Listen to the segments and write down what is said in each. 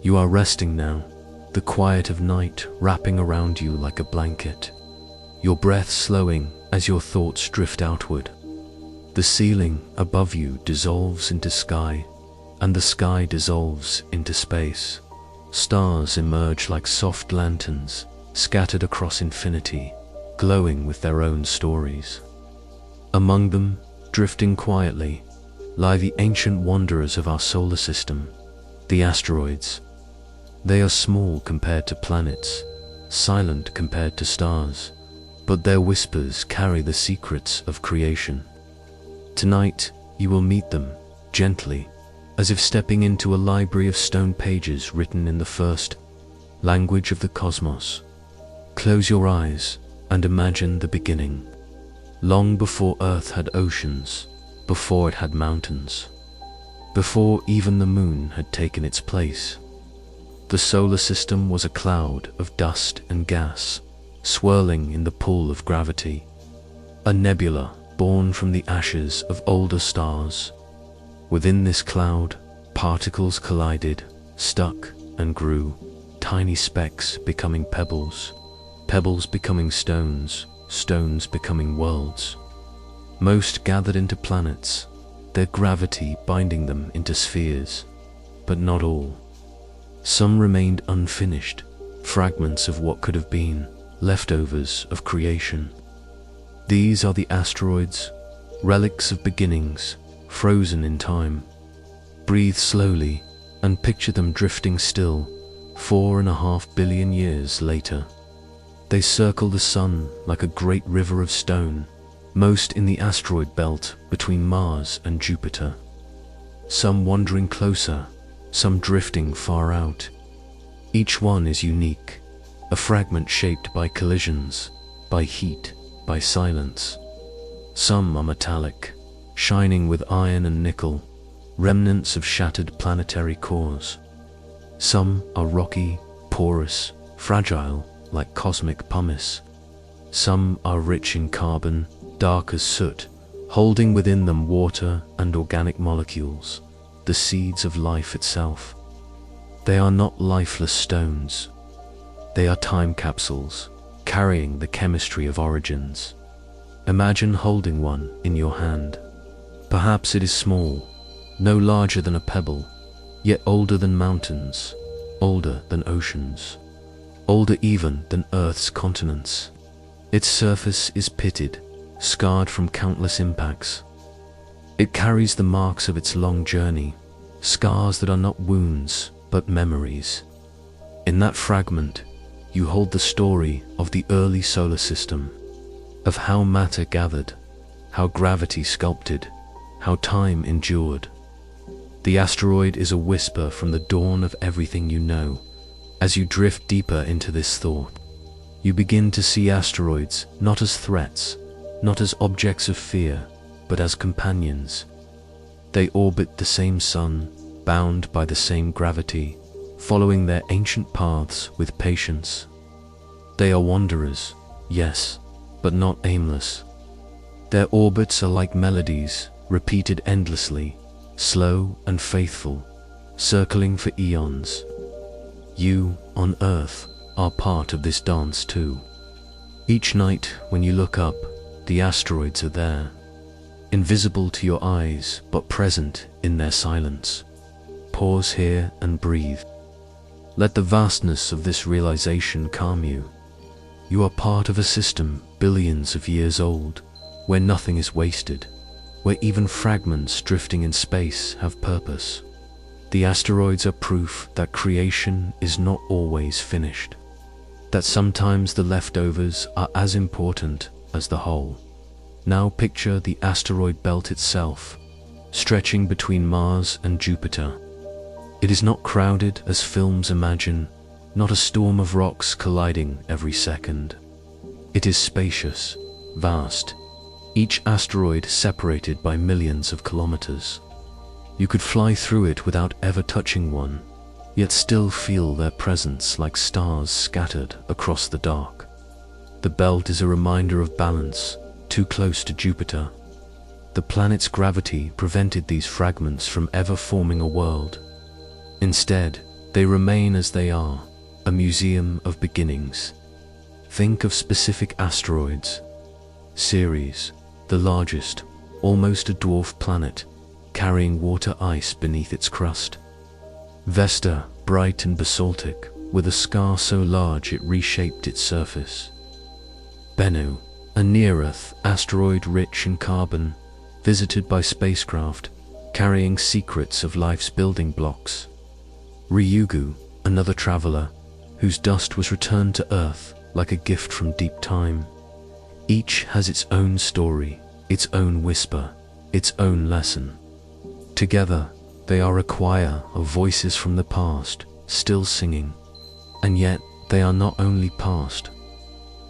You are resting now, the quiet of night wrapping around you like a blanket, your breath slowing as your thoughts drift outward. The ceiling above you dissolves into sky, and the sky dissolves into space. Stars emerge like soft lanterns, scattered across infinity, glowing with their own stories. Among them, drifting quietly, lie the ancient wanderers of our solar system, the asteroids. They are small compared to planets, silent compared to stars, but their whispers carry the secrets of creation. Tonight, you will meet them, gently, as if stepping into a library of stone pages written in the first language of the cosmos. Close your eyes and imagine the beginning. Long before Earth had oceans, before it had mountains, before even the moon had taken its place. The solar system was a cloud of dust and gas, swirling in the pull of gravity. A nebula born from the ashes of older stars. Within this cloud, particles collided, stuck, and grew, tiny specks becoming pebbles, pebbles becoming stones, stones becoming worlds. Most gathered into planets, their gravity binding them into spheres, but not all. Some remained unfinished, fragments of what could have been, leftovers of creation. These are the asteroids, relics of beginnings, frozen in time. Breathe slowly and picture them drifting still, 4.5 billion years later. They circle the sun like a great river of stone, most in the asteroid belt between Mars and Jupiter. Some wandering closer, some drifting far out. Each one is unique, a fragment shaped by collisions, by heat, by silence. Some are metallic, shining with iron and nickel, remnants of shattered planetary cores. Some are rocky, porous, fragile, like cosmic pumice. Some are rich in carbon, dark as soot, holding within them water and organic molecules, the seeds of life itself. They are not lifeless stones. They are time capsules, carrying the chemistry of origins. Imagine holding one in your hand. Perhaps it is small, no larger than a pebble, yet older than mountains, older than oceans, older even than Earth's continents. Its surface is pitted, scarred from countless impacts. It carries the marks of its long journey, scars that are not wounds, but memories. In that fragment, you hold the story of the early solar system, of how matter gathered, how gravity sculpted, how time endured. The asteroid is a whisper from the dawn of everything you know. As you drift deeper into this thought, you begin to see asteroids not as threats, not as objects of fear, but as companions. They orbit the same sun, bound by the same gravity, following their ancient paths with patience. They are wanderers, yes, but not aimless. Their orbits are like melodies, repeated endlessly, slow and faithful, circling for eons. You, on Earth, are part of this dance too. Each night, when you look up, the asteroids are there, invisible to your eyes, but present in their silence. Pause here and breathe. Let the vastness of this realization calm you. You are part of a system billions of years old, where nothing is wasted, where even fragments drifting in space have purpose. The asteroids are proof that creation is not always finished, that sometimes the leftovers are as important as the whole. Now picture the asteroid belt itself, stretching between Mars and Jupiter. It is not crowded as films imagine, not a storm of rocks colliding every second. It is spacious, vast, each asteroid separated by millions of kilometers. You could fly through it without ever touching one, yet still feel their presence like stars scattered across the dark. The belt is a reminder of balance, too close to Jupiter. The planet's gravity prevented these fragments from ever forming a world. Instead, They remain as they are, a museum of beginnings. Think of specific asteroids. Ceres, the largest, almost a dwarf planet, carrying water ice beneath its crust. Vesta, bright and basaltic, with a scar so large it reshaped its surface. Bennu, a near-Earth asteroid rich in carbon, visited by spacecraft, carrying secrets of life's building blocks. Ryugu, another traveler, whose dust was returned to Earth like a gift from deep time. Each has its own story, its own whisper, its own lesson. Together, they are a choir of voices from the past, still singing. And yet, they are not only past,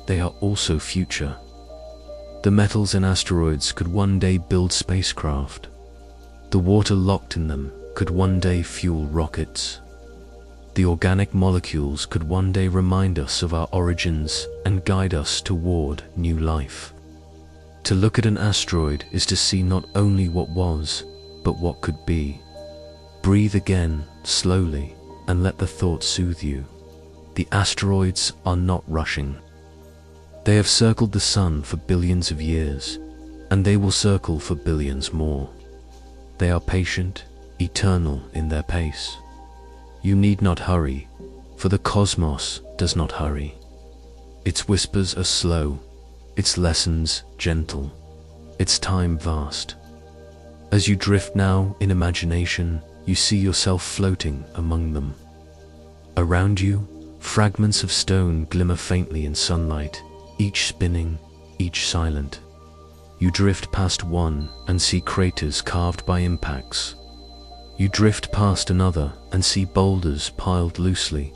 they are also future. The metals in asteroids could one day build spacecraft. The water locked in them could one day fuel rockets. The organic molecules could one day remind us of our origins and guide us toward new life. To look at an asteroid is to see not only what was, but what could be. Breathe again, slowly, and let the thought soothe you. The asteroids are not rushing. They have circled the sun for billions of years, and they will circle for billions more. They are patient, eternal in their pace. You need not hurry, for the cosmos does not hurry. Its whispers are slow, its lessons gentle, its time vast. As you drift now in imagination, you see yourself floating among them. Around you, fragments of stone glimmer faintly in sunlight, each spinning, each silent. You drift past one and see craters carved by impacts. You drift past another and see boulders piled loosely,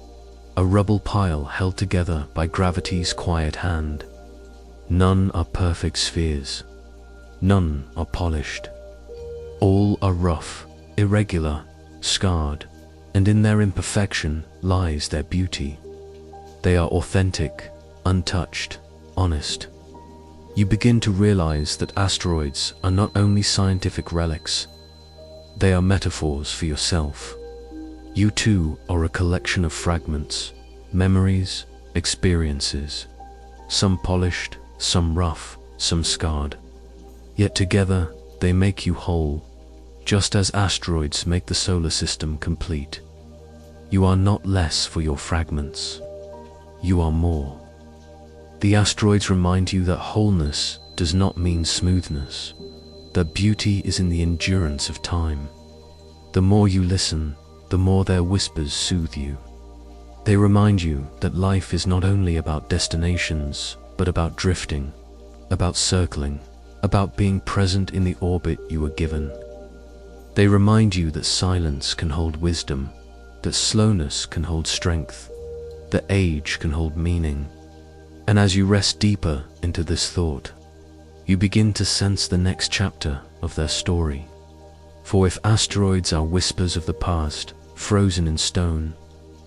a rubble pile held together by gravity's quiet hand. None are perfect spheres. None are polished. All are rough, irregular, scarred, and in their imperfection lies their beauty. They are authentic, untouched, honest. You begin to realize that asteroids are not only scientific relics, they are metaphors for yourself. You too are a collection of fragments, memories, experiences, some polished, some rough, some scarred. Yet together they make you whole, just as asteroids make the solar system complete. You are not less for your fragments. You are more. The asteroids remind you that wholeness does not mean smoothness, that beauty is in the endurance of time. The more you listen, the more their whispers soothe you. They remind you that life is not only about destinations, but about drifting, about circling, about being present in the orbit you were given. They remind you that silence can hold wisdom, that slowness can hold strength, that age can hold meaning. And as you rest deeper into this thought, you begin to sense the next chapter of their story. For if asteroids are whispers of the past, frozen in stone,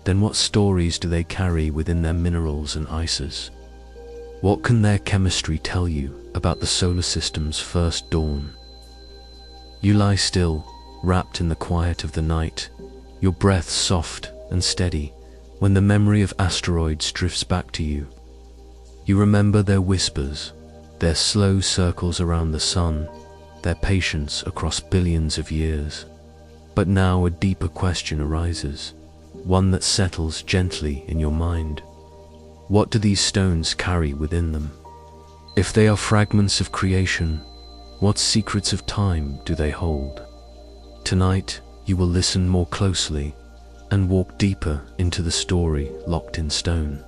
then what stories do they carry within their minerals and ices? What can their chemistry tell you about the solar system's first dawn? You lie still, wrapped in the quiet of the night, your breath soft and steady, when the memory of asteroids drifts back to you. You remember their whispers, their slow circles around the sun, their patience across billions of years. But now a deeper question arises, one that settles gently in your mind. What do these stones carry within them? If they are fragments of creation, what secrets of time do they hold? Tonight, you will listen more closely and walk deeper into the story locked in stone.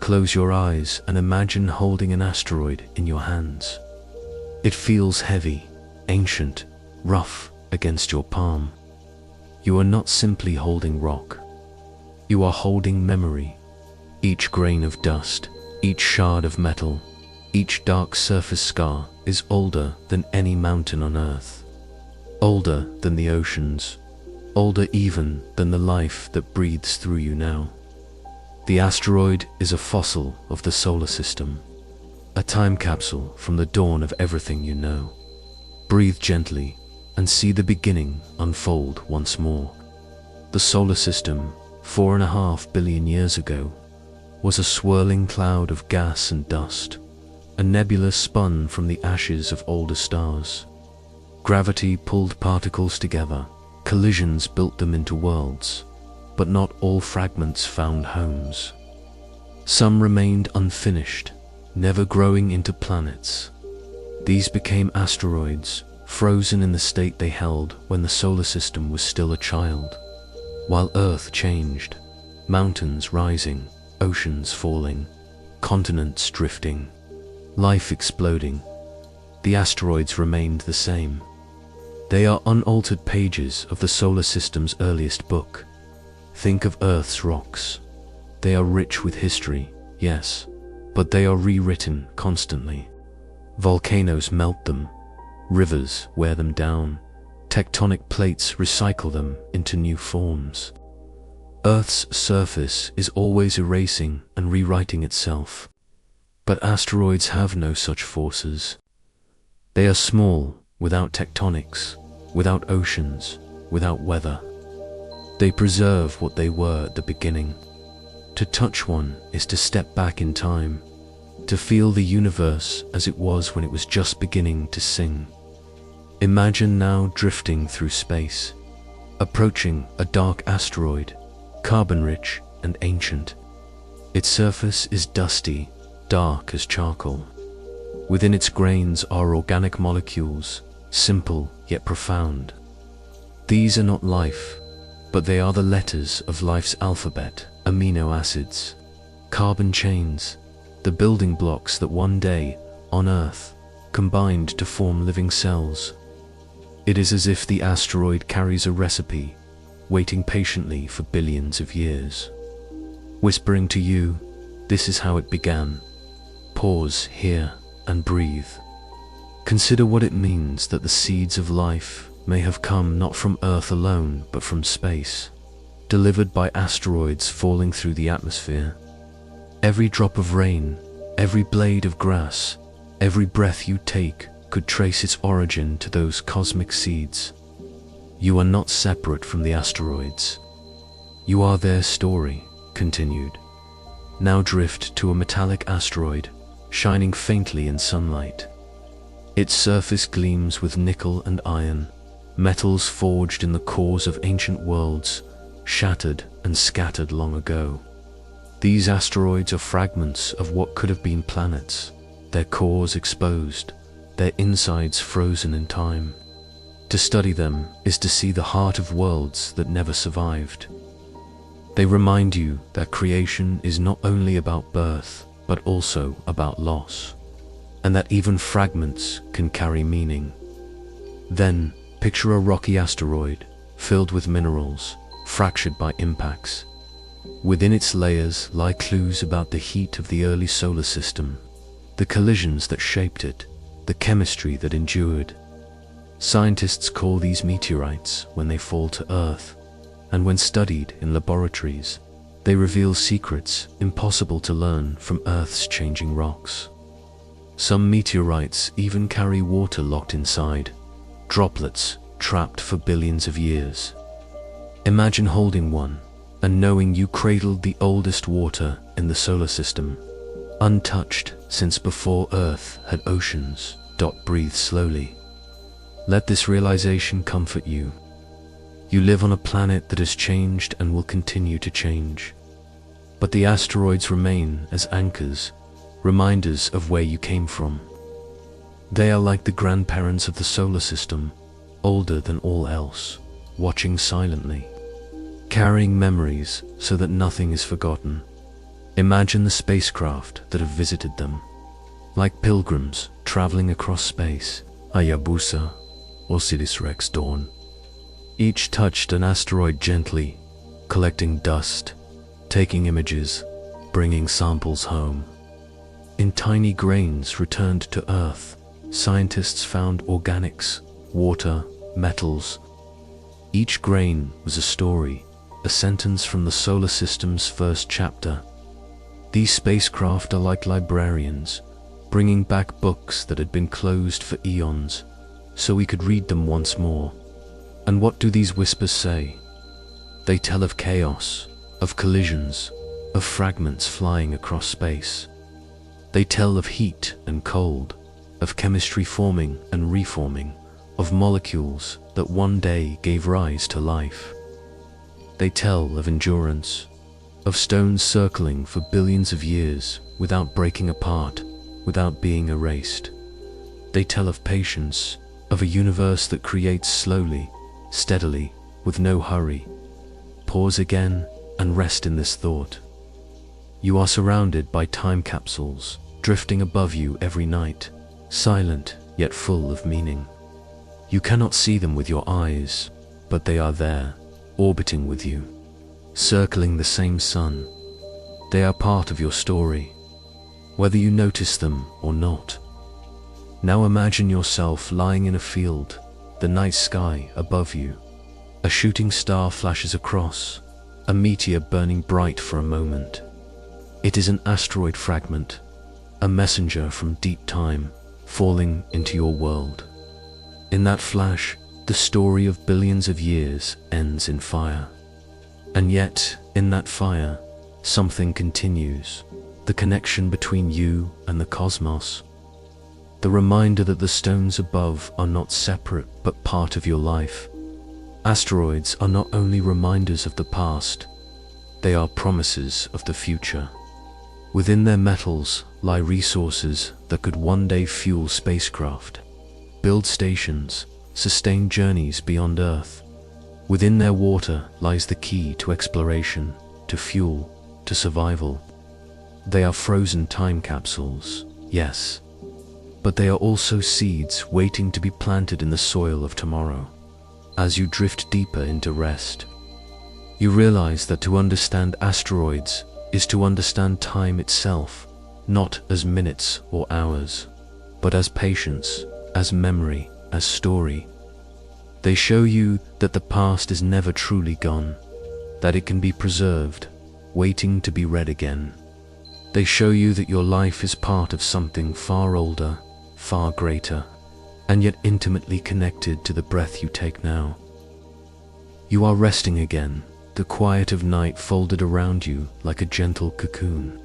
Close your eyes and imagine holding an asteroid in your hands. It feels heavy, ancient, rough against your palm. You are not simply holding rock. You are holding memory. Each grain of dust, each shard of metal, each dark surface scar is older than any mountain on Earth. Older than the oceans. Older even than the life that breathes through you now. The asteroid is a fossil of the solar system, a time capsule from the dawn of everything you know. Breathe gently and see the beginning unfold once more. The solar system, 4.5 billion years ago, was a swirling cloud of gas and dust, a nebula spun from the ashes of older stars. Gravity pulled particles together, collisions built them into worlds, but not all fragments found homes. Some remained unfinished, never growing into planets. These became asteroids, frozen in the state they held when the solar system was still a child. While Earth changed, mountains rising, oceans falling, continents drifting, life exploding, the asteroids remained the same. They are unaltered pages of the solar system's earliest book. Think of Earth's rocks. They are rich with history, yes, but they are rewritten constantly. Volcanoes melt them, rivers wear them down, tectonic plates recycle them into new forms. Earth's surface is always erasing and rewriting itself. But asteroids have no such forces. They are small, without tectonics, without oceans, without weather. They preserve what they were at the beginning. To touch one is to step back in time, to feel the universe as it was when it was just beginning to sing. Imagine now drifting through space, approaching a dark asteroid, carbon-rich and ancient. Its surface is dusty, dark as charcoal. Within its grains are organic molecules, simple yet profound. These are not life, but they are the letters of life's alphabet, amino acids, carbon chains, the building blocks that one day, on Earth, combined to form living cells. It is as if the asteroid carries a recipe, waiting patiently for billions of years, whispering to you, this is how it began. Pause here and breathe. Consider what it means that the seeds of life may have come not from Earth alone, but from space, delivered by asteroids falling through the atmosphere. Every drop of rain, every blade of grass, every breath you take could trace its origin to those cosmic seeds. You are not separate from the asteroids. You are their story, continued. Now drift to a metallic asteroid, shining faintly in sunlight. Its surface gleams with nickel and iron, metals forged in the cores of ancient worlds, shattered and scattered long ago. These asteroids are fragments of what could have been planets, their cores exposed, their insides frozen in time. To study them is to see the heart of worlds that never survived. They remind you that creation is not only about birth, but also about loss, and that even fragments can carry meaning. Then, picture a rocky asteroid, filled with minerals, fractured by impacts. Within its layers lie clues about the heat of the early solar system, the collisions that shaped it, the chemistry that endured. Scientists call these meteorites when they fall to Earth, and when studied in laboratories, they reveal secrets impossible to learn from Earth's changing rocks. Some meteorites even carry water locked inside, droplets trapped for billions of years. Imagine holding one and knowing you cradled the oldest water in the solar system, untouched since before Earth had oceans. Breathe slowly. Let this realization comfort you. You live on a planet that has changed and will continue to change. But the asteroids remain as anchors, reminders of where you came from. They are like the grandparents of the solar system, older than all else, watching silently, carrying memories so that nothing is forgotten. Imagine the spacecraft that have visited them, like pilgrims traveling across space. Hayabusa, Osiris-Rex Dawn. Each touched an asteroid gently, collecting dust, taking images, bringing samples home. In tiny grains returned to Earth, scientists found organics, water, metals. Each grain was a story, a sentence from the solar system's first chapter. These spacecraft are like librarians, bringing back books that had been closed for eons, so we could read them once more. And what do these whispers say? They tell of chaos, of collisions, of fragments flying across space. They tell of heat and cold, of chemistry forming and reforming, of molecules that one day gave rise to life. They tell of endurance, of stones circling for billions of years without breaking apart, without being erased. They tell of patience, of a universe that creates slowly, steadily, with no hurry. Pause again and rest in this thought. You are surrounded by time capsules, drifting above you every night, silent yet full of meaning. You cannot see them with your eyes, but they are there, orbiting with you, circling the same sun. They are part of your story, whether you notice them or not. Now imagine yourself lying in a field, the night sky above you. A shooting star flashes across, a meteor burning bright for a moment. It is an asteroid fragment, a messenger from deep time, falling into your world. In that flash, the story of billions of years ends in fire. And yet, in that fire, something continues, the connection between you and the cosmos. The reminder that the stones above are not separate but part of your life. Asteroids are not only reminders of the past, they are promises of the future. Within their metals lie resources that could one day fuel spacecraft, build stations, sustain journeys beyond Earth. Within their water lies the key to exploration, to fuel, to survival. They are frozen time capsules, yes, but they are also seeds waiting to be planted in the soil of tomorrow. As you drift deeper into rest, you realize that to understand asteroids is to understand time itself, not as minutes or hours, but as patience, as memory, as story. They show you that the past is never truly gone, that it can be preserved, waiting to be read again. They show you that your life is part of something far older, far greater, and yet intimately connected to the breath you take now. You are resting again, the quiet of night folded around you like a gentle cocoon.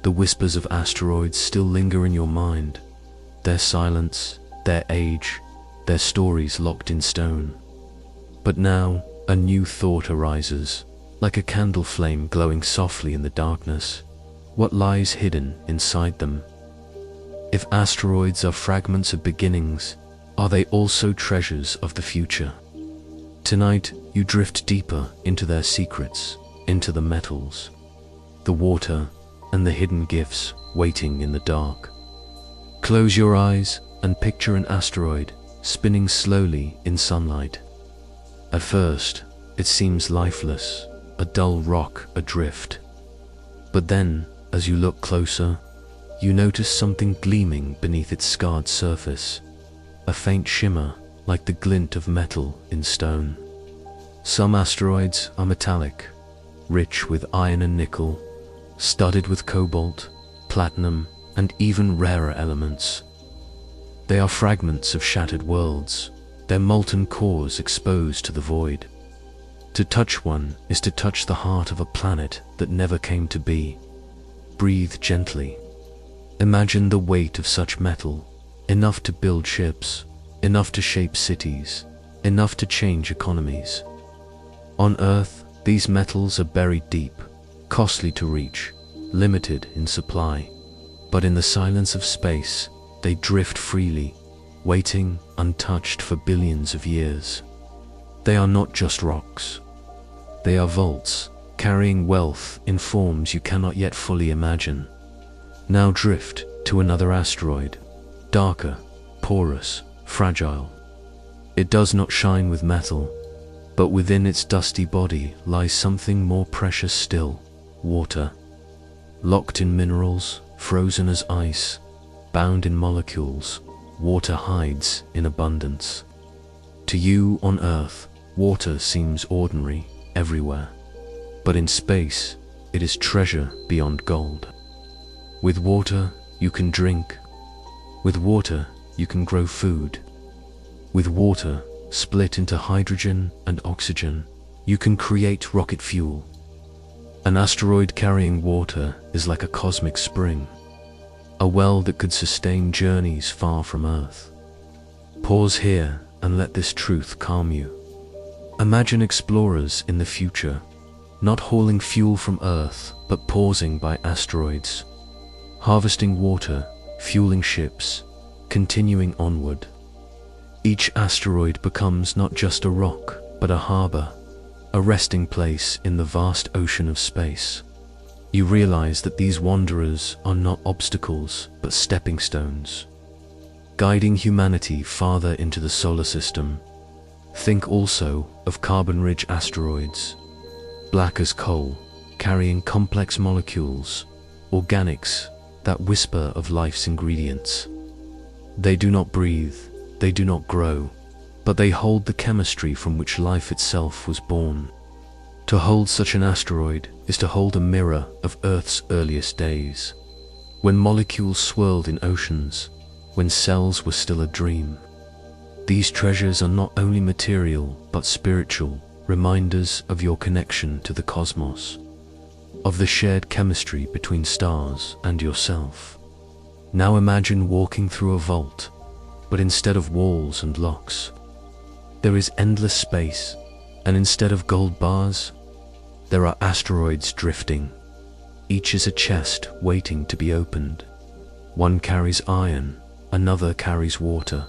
The whispers of asteroids still linger in your mind, their silence, their age, their stories locked in stone. But now, a new thought arises, like a candle flame glowing softly in the darkness. What lies hidden inside them? If asteroids are fragments of beginnings, are they also treasures of the future? Tonight, you drift deeper into their secrets, into the metals, the water, and the hidden gifts waiting in the dark. Close your eyes and picture an asteroid spinning slowly in sunlight. At first, it seems lifeless, a dull rock adrift. But then, as you look closer, you notice something gleaming beneath its scarred surface, a faint shimmer like the glint of metal in stone. Some asteroids are metallic, rich with iron and nickel, studded with cobalt, platinum, and even rarer elements. They are fragments of shattered worlds, their molten cores exposed to the void. To touch one is to touch the heart of a planet that never came to be. Breathe gently. Imagine the weight of such metal, enough to build ships, enough to shape cities, enough to change economies. On Earth, these metals are buried deep, costly to reach, limited in supply. But in the silence of space, they drift freely, waiting untouched for billions of years. They are not just rocks. They are vaults, carrying wealth in forms you cannot yet fully imagine. Now drift to another asteroid, darker, porous, fragile. It does not shine with metal, but within its dusty body lies something more precious still, water. Locked in minerals, frozen as ice, bound in molecules, water hides in abundance. To you on Earth, water seems ordinary everywhere, but in space, it is treasure beyond gold. With water, you can drink. With water, you can grow food. With water, split into hydrogen and oxygen, you can create rocket fuel. An asteroid carrying water is like a cosmic spring, a well that could sustain journeys far from Earth. Pause here and let this truth calm you. Imagine explorers in the future, not hauling fuel from Earth, but pausing by asteroids, harvesting water, fueling ships, continuing onward. Each asteroid becomes not just a rock, but a harbor, a resting place in the vast ocean of space. You realize that these wanderers are not obstacles, but stepping stones, guiding humanity farther into the solar system. Think also of carbon-rich asteroids, black as coal, carrying complex molecules, organics that whisper of life's ingredients. They do not breathe, they do not grow, but they hold the chemistry from which life itself was born. To hold such an asteroid is to hold a mirror of Earth's earliest days, when molecules swirled in oceans, when cells were still a dream. These treasures are not only material, but spiritual, reminders of your connection to the cosmos, of the shared chemistry between stars and yourself. Now imagine walking through a vault, but instead of walls and locks, there is endless space, and instead of gold bars, there are asteroids drifting. Each is a chest waiting to be opened. One carries iron, another carries water,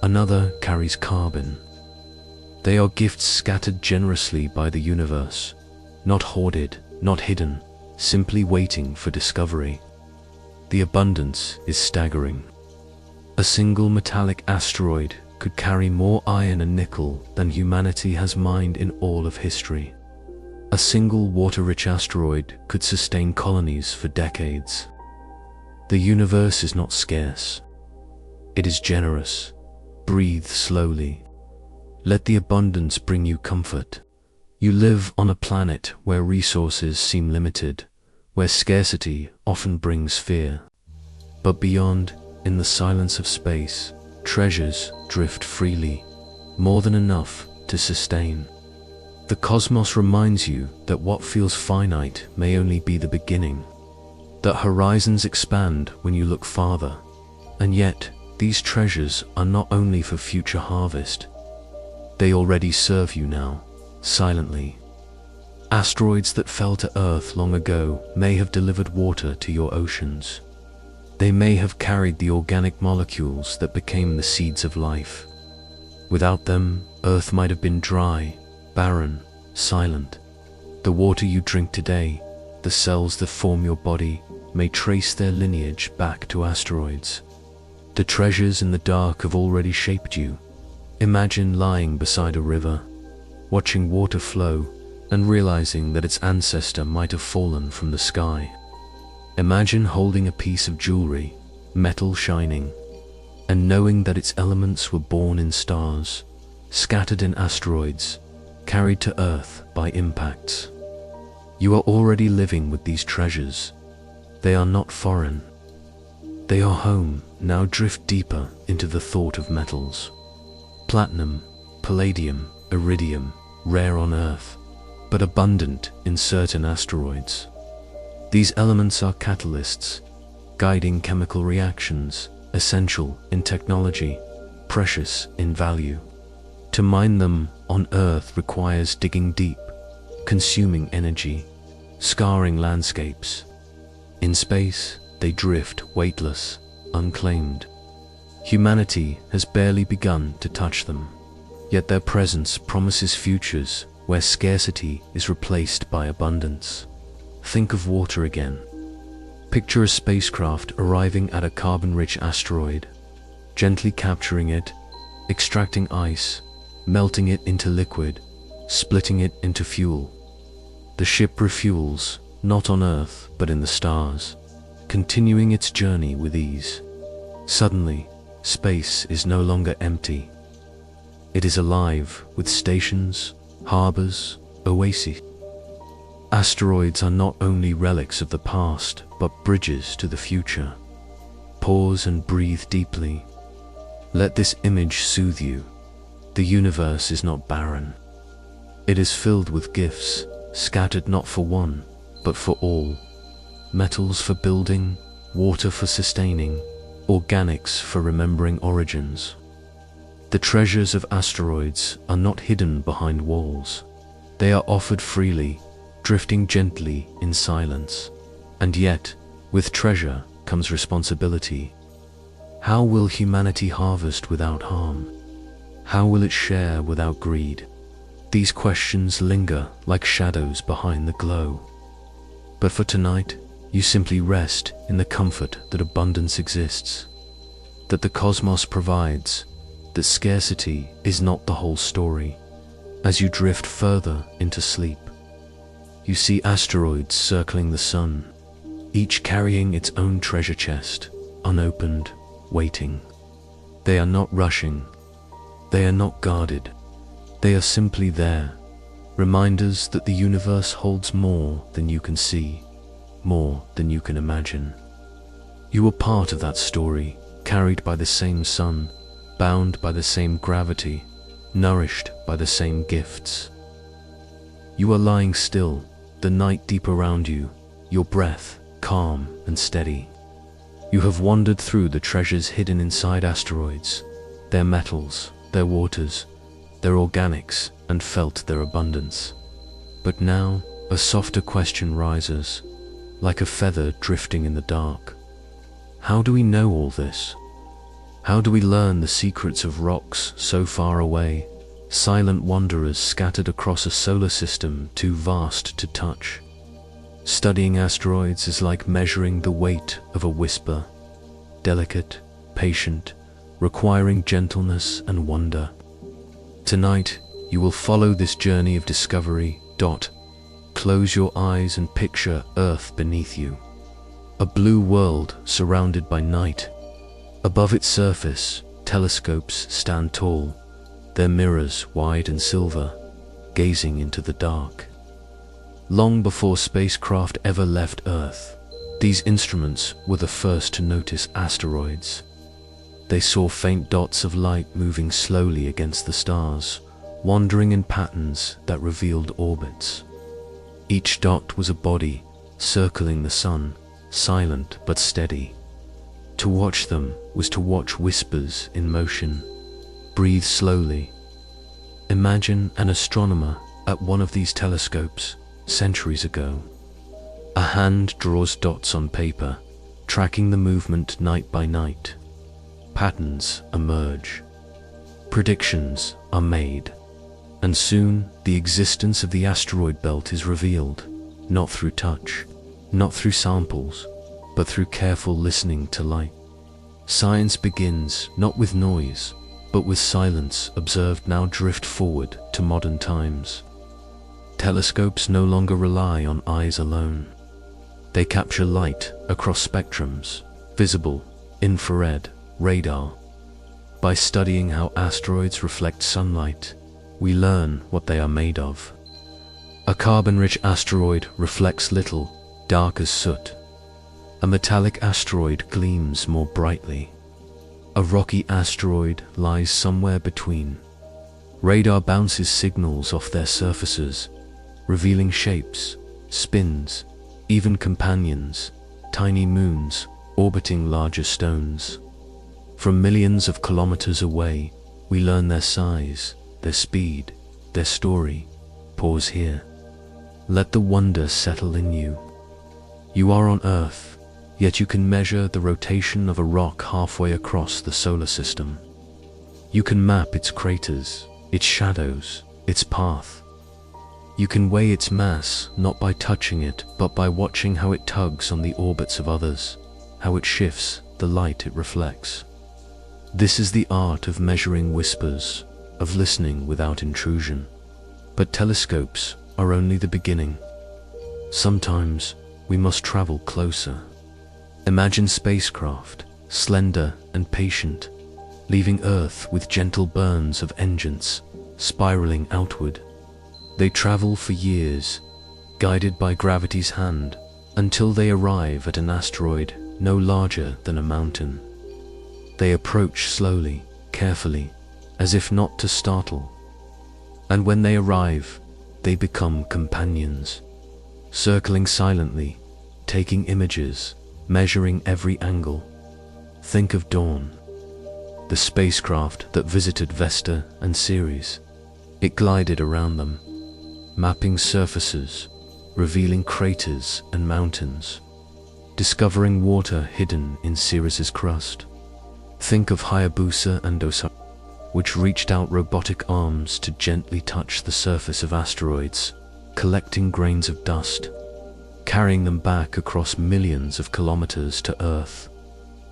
another carries carbon. They are gifts scattered generously by the universe, not hoarded, not hidden, simply waiting for discovery. The abundance is staggering. A single metallic asteroid could carry more iron and nickel than humanity has mined in all of history. A single water-rich asteroid could sustain colonies for decades. The universe is not scarce. It is generous. Breathe slowly. Let the abundance bring you comfort. You live on a planet where resources seem limited, where scarcity often brings fear. But beyond, in the silence of space, treasures drift freely, more than enough to sustain. The cosmos reminds you that what feels finite may only be the beginning, that horizons expand when you look farther, and yet these treasures are not only for future harvest, they already serve you now, silently. Asteroids that fell to Earth long ago may have delivered water to your oceans. They may have carried the organic molecules that became the seeds of life. Without them, Earth might have been dry, barren, silent. The water you drink today, the cells that form your body, may trace their lineage back to asteroids. The treasures in the dark have already shaped you. Imagine lying beside a river, watching water flow, and realizing that its ancestor might have fallen from the sky. Imagine holding a piece of jewelry, metal shining, and knowing that its elements were born in stars, scattered in asteroids, carried to Earth by impacts. You are already living with these treasures. They are not foreign. They are home. Now drift deeper into the thought of metals. Platinum, palladium, iridium, rare on Earth, but abundant in certain asteroids. These elements are catalysts, guiding chemical reactions, essential in technology, precious in value. To mine them on Earth requires digging deep, consuming energy, scarring landscapes. In space, they drift weightless, unclaimed. Humanity has barely begun to touch them, yet their presence promises futures where scarcity is replaced by abundance. Think of water again. Picture a spacecraft arriving at a carbon-rich asteroid, gently capturing it, extracting ice, melting it into liquid, splitting it into fuel. The ship refuels, not on Earth, but in the stars, continuing its journey with ease. Suddenly, space is no longer empty. It is alive with stations, harbors, oases. Asteroids are not only relics of the past, but bridges to the future. Pause and breathe deeply. Let this image soothe you. The universe is not barren. It is filled with gifts, scattered not for one, but for all. Metals for building, water for sustaining, organics for remembering origins. The treasures of asteroids are not hidden behind walls. They are offered freely, drifting gently in silence. And yet, with treasure comes responsibility. How will humanity harvest without harm? How will it share without greed? These questions linger like shadows behind the glow. But for tonight, you simply rest in the comfort that abundance exists, that the cosmos provides, that scarcity is not the whole story. As you drift further into sleep, you see asteroids circling the sun, each carrying its own treasure chest, unopened, waiting. They are not rushing. They are not guarded. They are simply there, reminders that the universe holds more than you can see, more than you can imagine. You are part of that story, carried by the same sun, bound by the same gravity, nourished by the same gifts. You are lying still, the night deep around you, your breath calm and steady. You have wandered through the treasures hidden inside asteroids, their metals, their waters, their organics, and felt their abundance. But now, a softer question rises, like a feather drifting in the dark. How do we know all this? How do we learn the secrets of rocks so far away, silent wanderers scattered across a solar system too vast to touch? Studying asteroids is like measuring the weight of a whisper, delicate, patient, requiring gentleness and wonder. Tonight, you will follow this journey of discovery. Close your eyes and picture Earth beneath you. A blue world surrounded by night. Above its surface, telescopes stand tall, their mirrors wide and silver, gazing into the dark. Long before spacecraft ever left Earth, these instruments were the first to notice asteroids. They saw faint dots of light moving slowly against the stars, wandering in patterns that revealed orbits. Each dot was a body, circling the sun, silent but steady. To watch them was to watch whispers in motion. Breathe slowly. Imagine an astronomer at one of these telescopes centuries ago. A hand draws dots on paper, tracking the movement night by night. Patterns emerge. Predictions are made. And soon, the existence of the asteroid belt is revealed, not through touch, not through samples, but through careful listening to light. Science begins not with noise, but with silence observed now drift forward to modern times. Telescopes no longer rely on eyes alone. They capture light across spectrums, visible, infrared, radar. By studying how asteroids reflect sunlight, we learn what they are made of. A carbon-rich asteroid reflects little, dark as soot. A metallic asteroid gleams more brightly. A rocky asteroid lies somewhere between. Radar bounces signals off their surfaces, revealing shapes, spins, even companions, tiny moons orbiting larger stones. From millions of kilometers away, we learn their size, their speed, their story. Pause here. Let the wonder settle in you. You are on Earth, yet you can measure the rotation of a rock halfway across the solar system. You can map its craters, its shadows, its path. You can weigh its mass not by touching it, but by watching how it tugs on the orbits of others, how it shifts the light it reflects. This is the art of measuring whispers, of listening without intrusion. But telescopes are only the beginning. Sometimes we must travel closer. Imagine spacecraft, slender and patient, leaving Earth with gentle burns of engines, spiraling outward. They travel for years, guided by gravity's hand, until they arrive at an asteroid no larger than a mountain. They approach slowly, carefully, as if not to startle. And when they arrive, they become companions. circling silently, taking images, measuring every angle. Think of Dawn, the spacecraft that visited Vesta and Ceres. It glided around them, mapping surfaces, revealing craters and mountains, discovering water hidden in Ceres's crust. Think of Hayabusa and Osaka, which reached out robotic arms to gently touch the surface of asteroids, collecting grains of dust, carrying them back across millions of kilometers to Earth.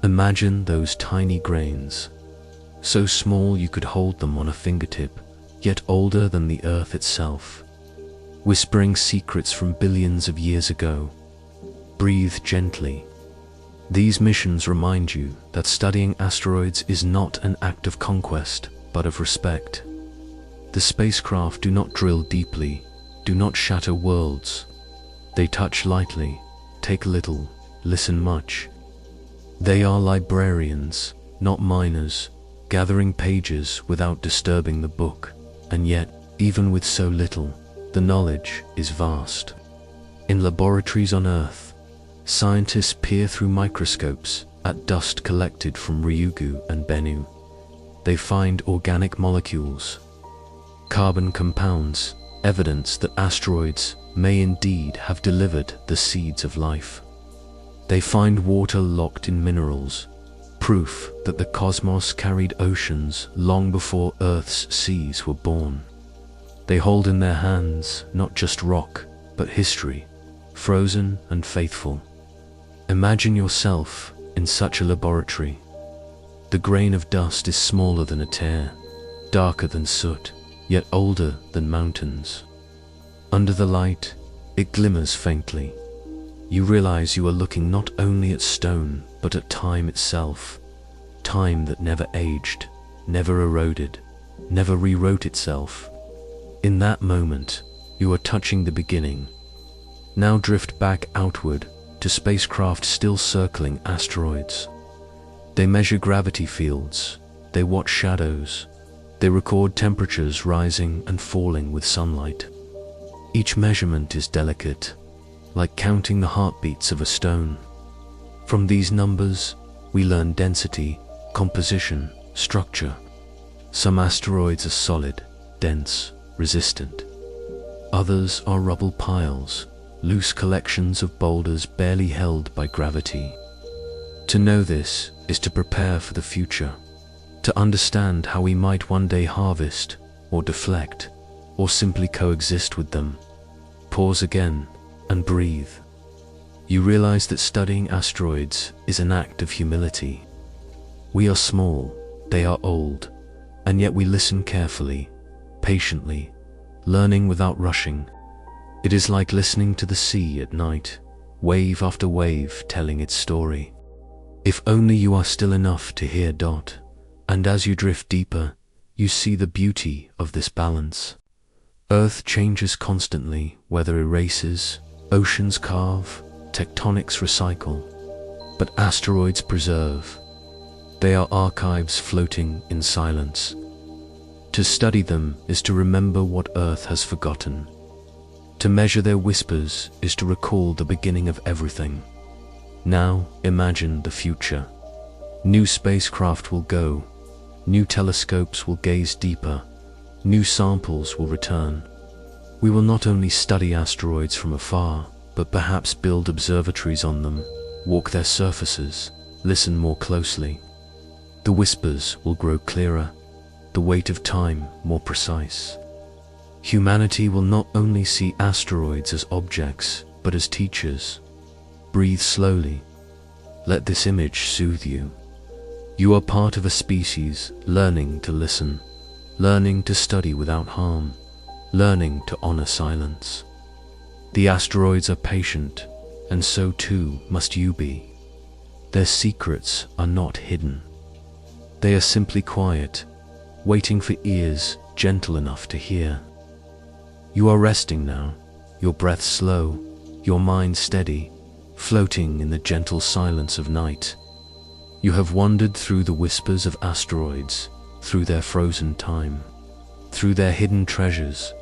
Imagine those tiny grains, so small you could hold them on a fingertip, yet older than the Earth itself, whispering secrets from billions of years ago. Breathe gently. These missions remind you that studying asteroids is not an act of conquest, but of respect. The spacecraft do not drill deeply, do not shatter worlds. They touch lightly, take little, listen much. They are librarians, not miners, gathering pages without disturbing the book. And yet, even with so little, the knowledge is vast. In laboratories on Earth, scientists peer through microscopes at dust collected from Ryugu and Bennu. They find organic molecules, carbon compounds, evidence that asteroids may indeed have delivered the seeds of life. They find water locked in minerals, proof that the cosmos carried oceans long before Earth's seas were born. They hold in their hands not just rock, but history, frozen and faithful. Imagine yourself in such a laboratory. The grain of dust is smaller than a tear, darker than soot, yet older than mountains. Under the light, it glimmers faintly. You realize you are looking not only at stone, but at time itself. Time that never aged, never eroded, never rewrote itself. In that moment, you are touching the beginning. Now drift back outward to spacecraft still circling asteroids. They measure gravity fields, they watch shadows, they record temperatures rising and falling with sunlight. Each measurement is delicate, like counting the heartbeats of a stone. From these numbers, we learn density, composition, structure. Some asteroids are solid, dense, resistant. Others are rubble piles, loose collections of boulders barely held by gravity. To know this is to prepare for the future, to understand how we might one day harvest, or deflect, or simply coexist with them. Pause again and breathe. You realize that studying asteroids is an act of humility. We are small, they are old, and yet we listen carefully, patiently, learning without rushing. It is like listening to the sea at night, wave after wave telling its story. If only you are still enough to hear Dot, and as you drift deeper, you see the beauty of this balance. Earth changes constantly, weather erases, oceans carve, tectonics recycle, but asteroids preserve. They are archives floating in silence. To study them is to remember what Earth has forgotten. To measure their whispers is to recall the beginning of everything. Now imagine the future. New spacecraft will go, new telescopes will gaze deeper, new samples will return. We will not only study asteroids from afar, but perhaps build observatories on them, walk their surfaces, listen more closely. The whispers will grow clearer, the weight of time more precise. Humanity will not only see asteroids as objects, but as teachers. Breathe slowly. Let this image soothe you. You are part of a species learning to listen, learning to study without harm, learning to honor silence. The asteroids are patient, and so too must you be. Their secrets are not hidden. They are simply quiet, waiting for ears gentle enough to hear. You are resting now, your breath slow, your mind steady, floating in the gentle silence of night. You have wandered through the whispers of asteroids, through their frozen time, through their hidden treasures,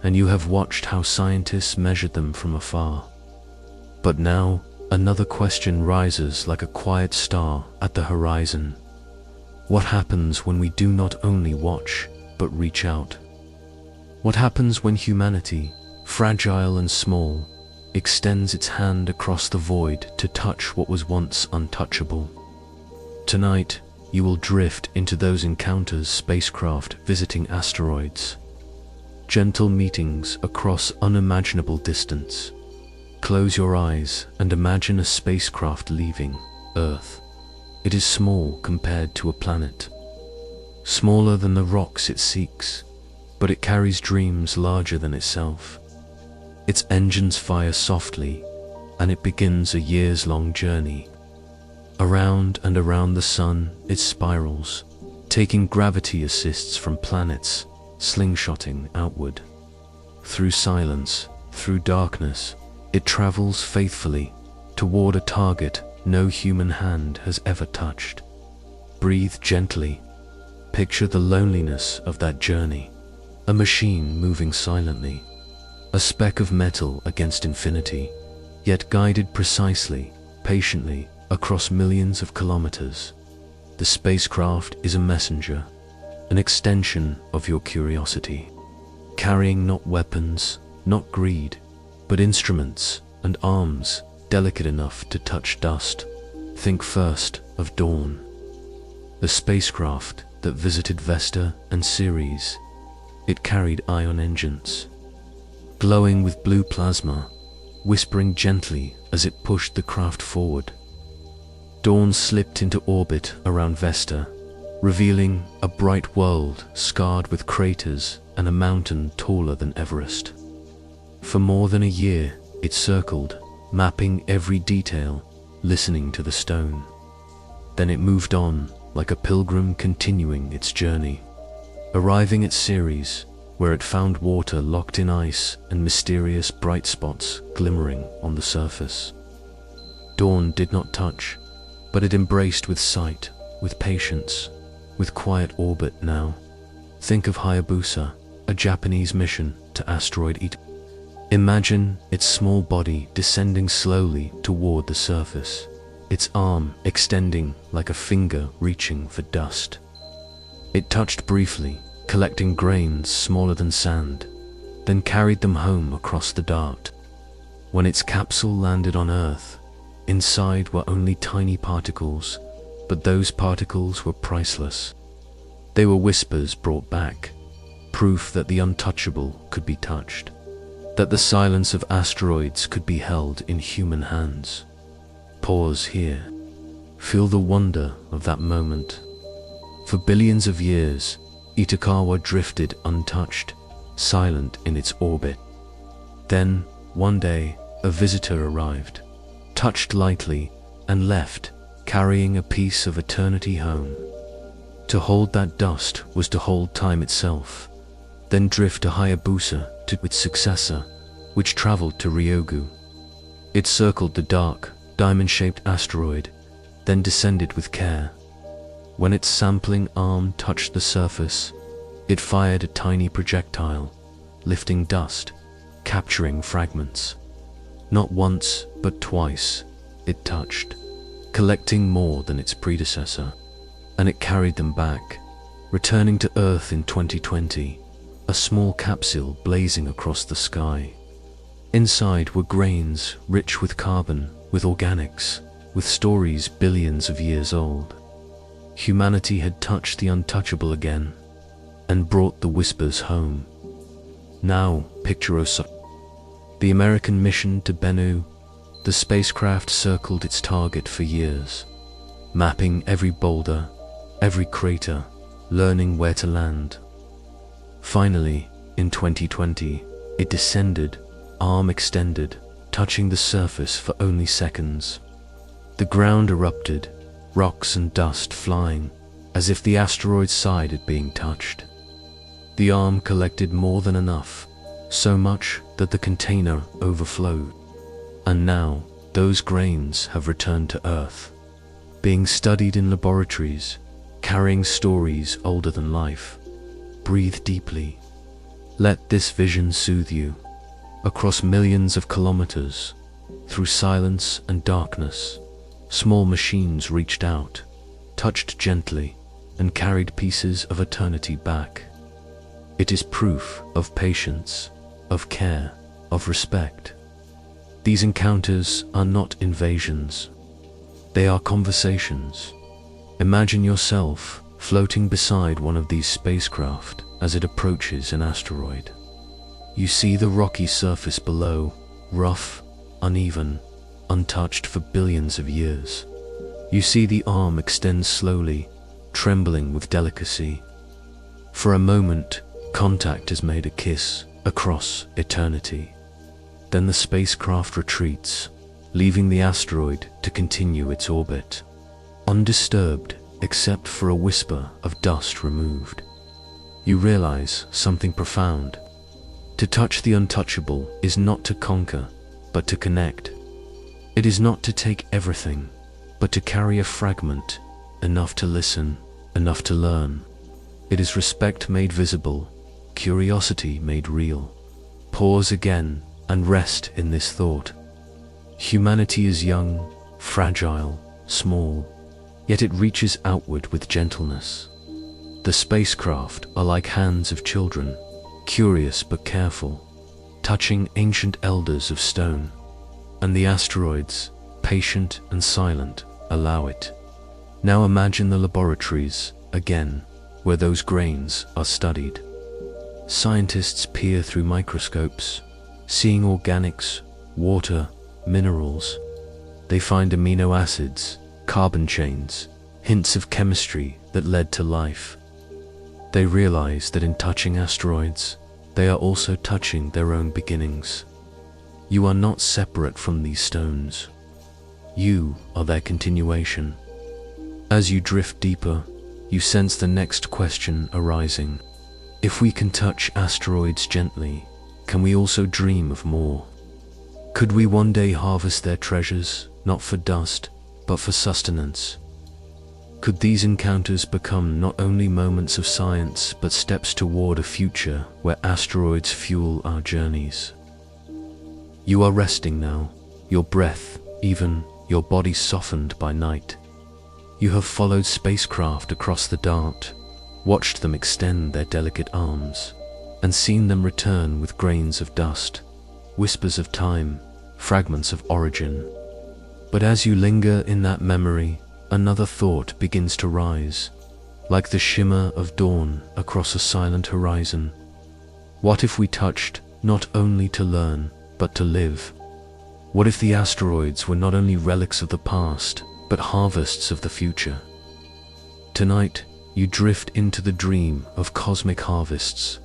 and you have watched how scientists measured them from afar. But now, another question rises like a quiet star at the horizon. What happens when we do not only watch, but reach out? What happens when humanity, fragile and small, extends its hand across the void to touch what was once untouchable? Tonight, you will drift into those encounters, spacecraft visiting asteroids, gentle meetings across unimaginable distance. Close your eyes and imagine a spacecraft leaving Earth. It is small compared to a planet, smaller than the rocks it seeks, but it carries dreams larger than itself. Its engines fire softly, and it begins a years-long journey. Around and around the sun it spirals, taking gravity assists from planets, slingshotting outward. Through silence, through darkness, it travels faithfully toward a target no human hand has ever touched. Breathe gently. Picture the loneliness of that journey. A machine moving silently, a speck of metal against infinity, yet guided precisely, patiently, across millions of kilometers. The spacecraft is a messenger, an extension of your curiosity, carrying not weapons, not greed, but instruments and arms delicate enough to touch dust. Think first of Dawn, the spacecraft that visited Vesta and Ceres. It carried ion engines, glowing with blue plasma, whispering gently as it pushed the craft forward. Dawn slipped into orbit around Vesta, revealing a bright world scarred with craters and a mountain taller than Everest. For more than a year, it circled, mapping every detail, listening to the stone. Then it moved on, like a pilgrim continuing its journey, arriving at Ceres, where it found water locked in ice and mysterious bright spots glimmering on the surface. Dawn did not touch, but it embraced with sight, with patience, with quiet orbit now. Think of Hayabusa, a Japanese mission to asteroid Ito. Imagine its small body descending slowly toward the surface, its arm extending like a finger reaching for dust. It touched briefly, collecting grains smaller than sand, then carried them home across the dark. When its capsule landed on Earth, inside were only tiny particles, but those particles were priceless. They were whispers brought back, proof that the untouchable could be touched, that the silence of asteroids could be held in human hands. Pause here. Feel the wonder of that moment. For billions of years, Itokawa drifted untouched, silent in its orbit. Then, one day, a visitor arrived, touched lightly, and left, carrying a piece of eternity home. To hold that dust was to hold time itself, then drift to Hayabusa to its successor, which traveled to Ryogu. It circled the dark, diamond-shaped asteroid, then descended with care. When its sampling arm touched the surface, it fired a tiny projectile, lifting dust, capturing fragments. Not once, but twice, it touched, collecting more than its predecessor, and it carried them back, returning to Earth in 2020, a small capsule blazing across the sky. Inside were grains rich with carbon, with organics, with stories billions of years old. Humanity had touched the untouchable again, and brought the whispers home. Now, picture the American mission to Bennu. The spacecraft circled its target for years, mapping every boulder, every crater, learning where to land. Finally, in 2020, it descended, arm extended, touching the surface for only seconds. The ground erupted, rocks and dust flying, as if the asteroid's side had been touched. The arm collected more than enough, so much that the container overflowed. And now, those grains have returned to Earth, being studied in laboratories, carrying stories older than life. Breathe deeply. Let this vision soothe you. Across millions of kilometers, Through silence and darkness, small machines reached out, touched gently, and carried pieces of eternity back. It is proof of patience, of care, of respect. These encounters are not invasions. They are conversations. Imagine yourself floating beside one of these spacecraft as it approaches an asteroid. You see the rocky surface below, rough, uneven, untouched for billions of years. You see the arm extend slowly, trembling with delicacy. For a moment, contact has made a kiss across eternity. Then the spacecraft retreats, leaving the asteroid to continue its orbit, undisturbed except for a whisper of dust removed. You realize something profound. To touch the untouchable is not to conquer, but to connect. It is not to take everything, but to carry a fragment, enough to listen, enough to learn. It is respect made visible, curiosity made real. Pause again and rest in this thought. Humanity is young, fragile, small, yet it reaches outward with gentleness. The spacecraft are like hands of children, curious but careful, touching ancient elders of stone. And the asteroids, patient and silent, allow it. Now imagine the laboratories, again, where those grains are studied. Scientists peer through microscopes, seeing organics, water, minerals. They find amino acids, carbon chains, hints of chemistry that led to life. They realize that in touching asteroids, they are also touching their own beginnings. You are not separate from these stones. You are their continuation. As you drift deeper, you sense the next question arising. If we can touch asteroids gently, can we also dream of more? Could we one day harvest their treasures, not for dust, but for sustenance? Could these encounters become not only moments of science, but steps toward a future where asteroids fuel our journeys? You are resting now, your breath, even your body softened by night. You have followed spacecraft across the dart, watched them extend their delicate arms, and seen them return with grains of dust, whispers of time, fragments of origin. But as you linger in that memory, another thought begins to rise, like the shimmer of dawn across a silent horizon. What if we touched not only to learn, but to live? What if the asteroids were not only relics of the past, but harvests of the future? Tonight, you drift into the dream of cosmic harvests.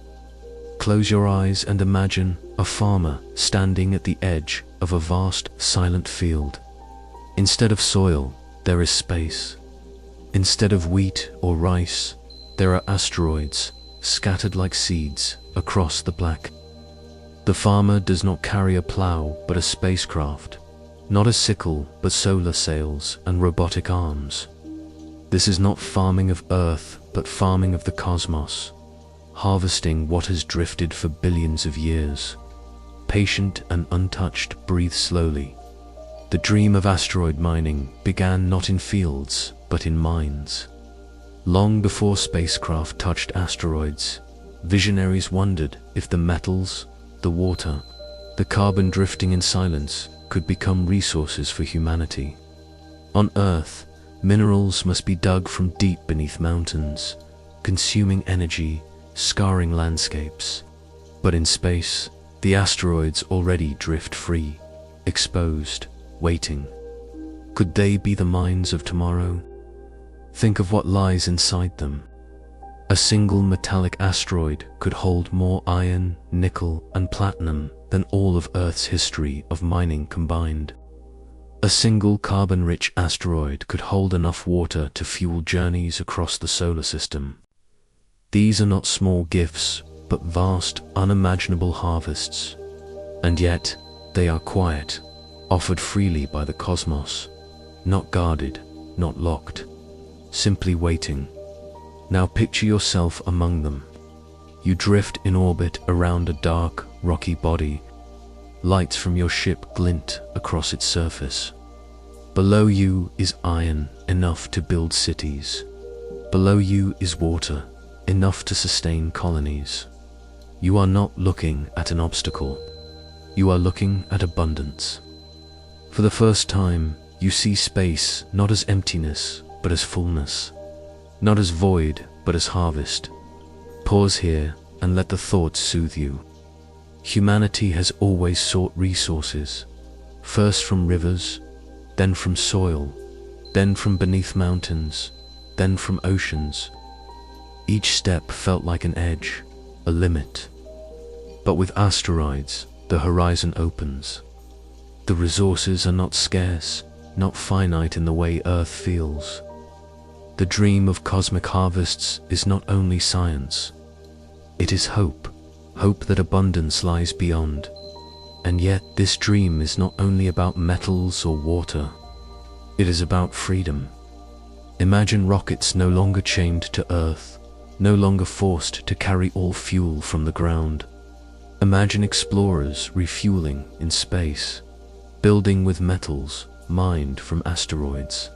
Close your eyes and imagine a farmer standing at the edge of a vast, silent field. Instead of soil, there is space. Instead of wheat or rice, there are asteroids, scattered like seeds across the black. The farmer does not carry a plow but a spacecraft, not a sickle but solar sails and robotic arms. This is not farming of Earth, but farming of the cosmos, harvesting what has drifted for billions of years. Patient and untouched, breathe slowly. The dream of asteroid mining began not in fields, but in mines. Long before spacecraft touched asteroids, visionaries wondered if the metals, the water, the carbon drifting in silence could become resources for humanity. On Earth, minerals must be dug from deep beneath mountains, consuming energy, scarring landscapes. But in space, the asteroids already drift free, exposed, waiting. Could they be the mines of tomorrow? Think of what lies inside them. A single metallic asteroid could hold more iron, nickel, and platinum than all of Earth's history of mining combined. A single carbon-rich asteroid could hold enough water to fuel journeys across the solar system. These are not small gifts, but vast, unimaginable harvests. And yet, they are quiet, offered freely by the cosmos, not guarded, not locked, simply waiting. Now picture yourself among them. You drift in orbit around a dark, rocky body. Lights from your ship glint across its surface. Below you is iron enough to build cities. Below you is water enough to sustain colonies. You are not looking at an obstacle. You are looking at abundance. For the first time, you see space not as emptiness, but as fullness. Not as void, but as harvest. Pause here and let the thoughts soothe you. Humanity has always sought resources, first from rivers, then from soil, then from beneath mountains, then from oceans. Each step felt like an edge, a limit. But with asteroids, the horizon opens. The resources are not scarce, not finite in the way Earth feels. The dream of cosmic harvests is not only science. It is hope, hope that abundance lies beyond. And yet this dream is not only about metals or water. It is about freedom. Imagine rockets no longer chained to Earth, no longer forced to carry all fuel from the ground. Imagine explorers refueling in space, building with metals mined from asteroids,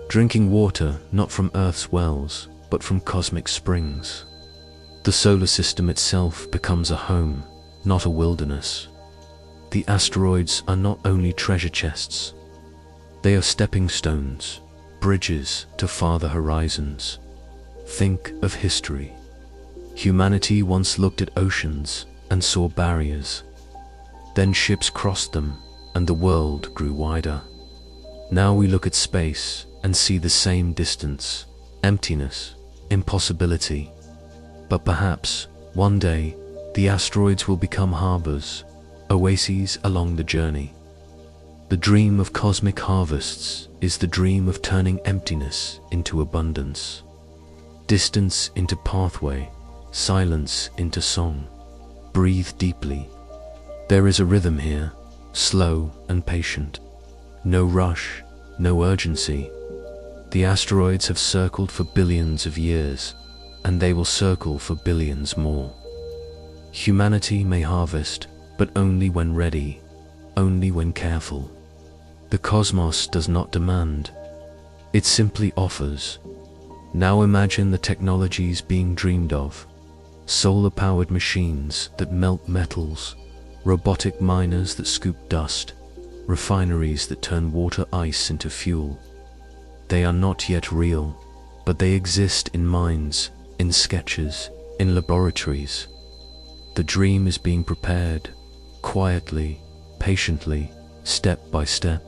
drinking water not from Earth's wells, but from cosmic springs. The solar system itself becomes a home, not a wilderness. The asteroids are not only treasure chests. They are stepping stones, bridges to farther horizons. Think of history. Humanity once looked at oceans and saw barriers. Then ships crossed them, and the world grew wider. Now we look at space and see the same distance, emptiness, impossibility. But perhaps, one day, the asteroids will become harbors, oases along the journey. The dream of cosmic harvests is the dream of turning emptiness into abundance, distance into pathway, silence into song. Breathe deeply. There is a rhythm here, slow and patient. No rush, no urgency. The asteroids have circled for billions of years, and they will circle for billions more. Humanity may harvest, but only when ready, only when careful. The cosmos does not demand, it simply offers. Now imagine the technologies being dreamed of. Solar-powered machines that melt metals, robotic miners that scoop dust, refineries that turn water ice into fuel. They are not yet real, but they exist in minds, in sketches, in laboratories. The dream is being prepared, quietly, patiently, step by step.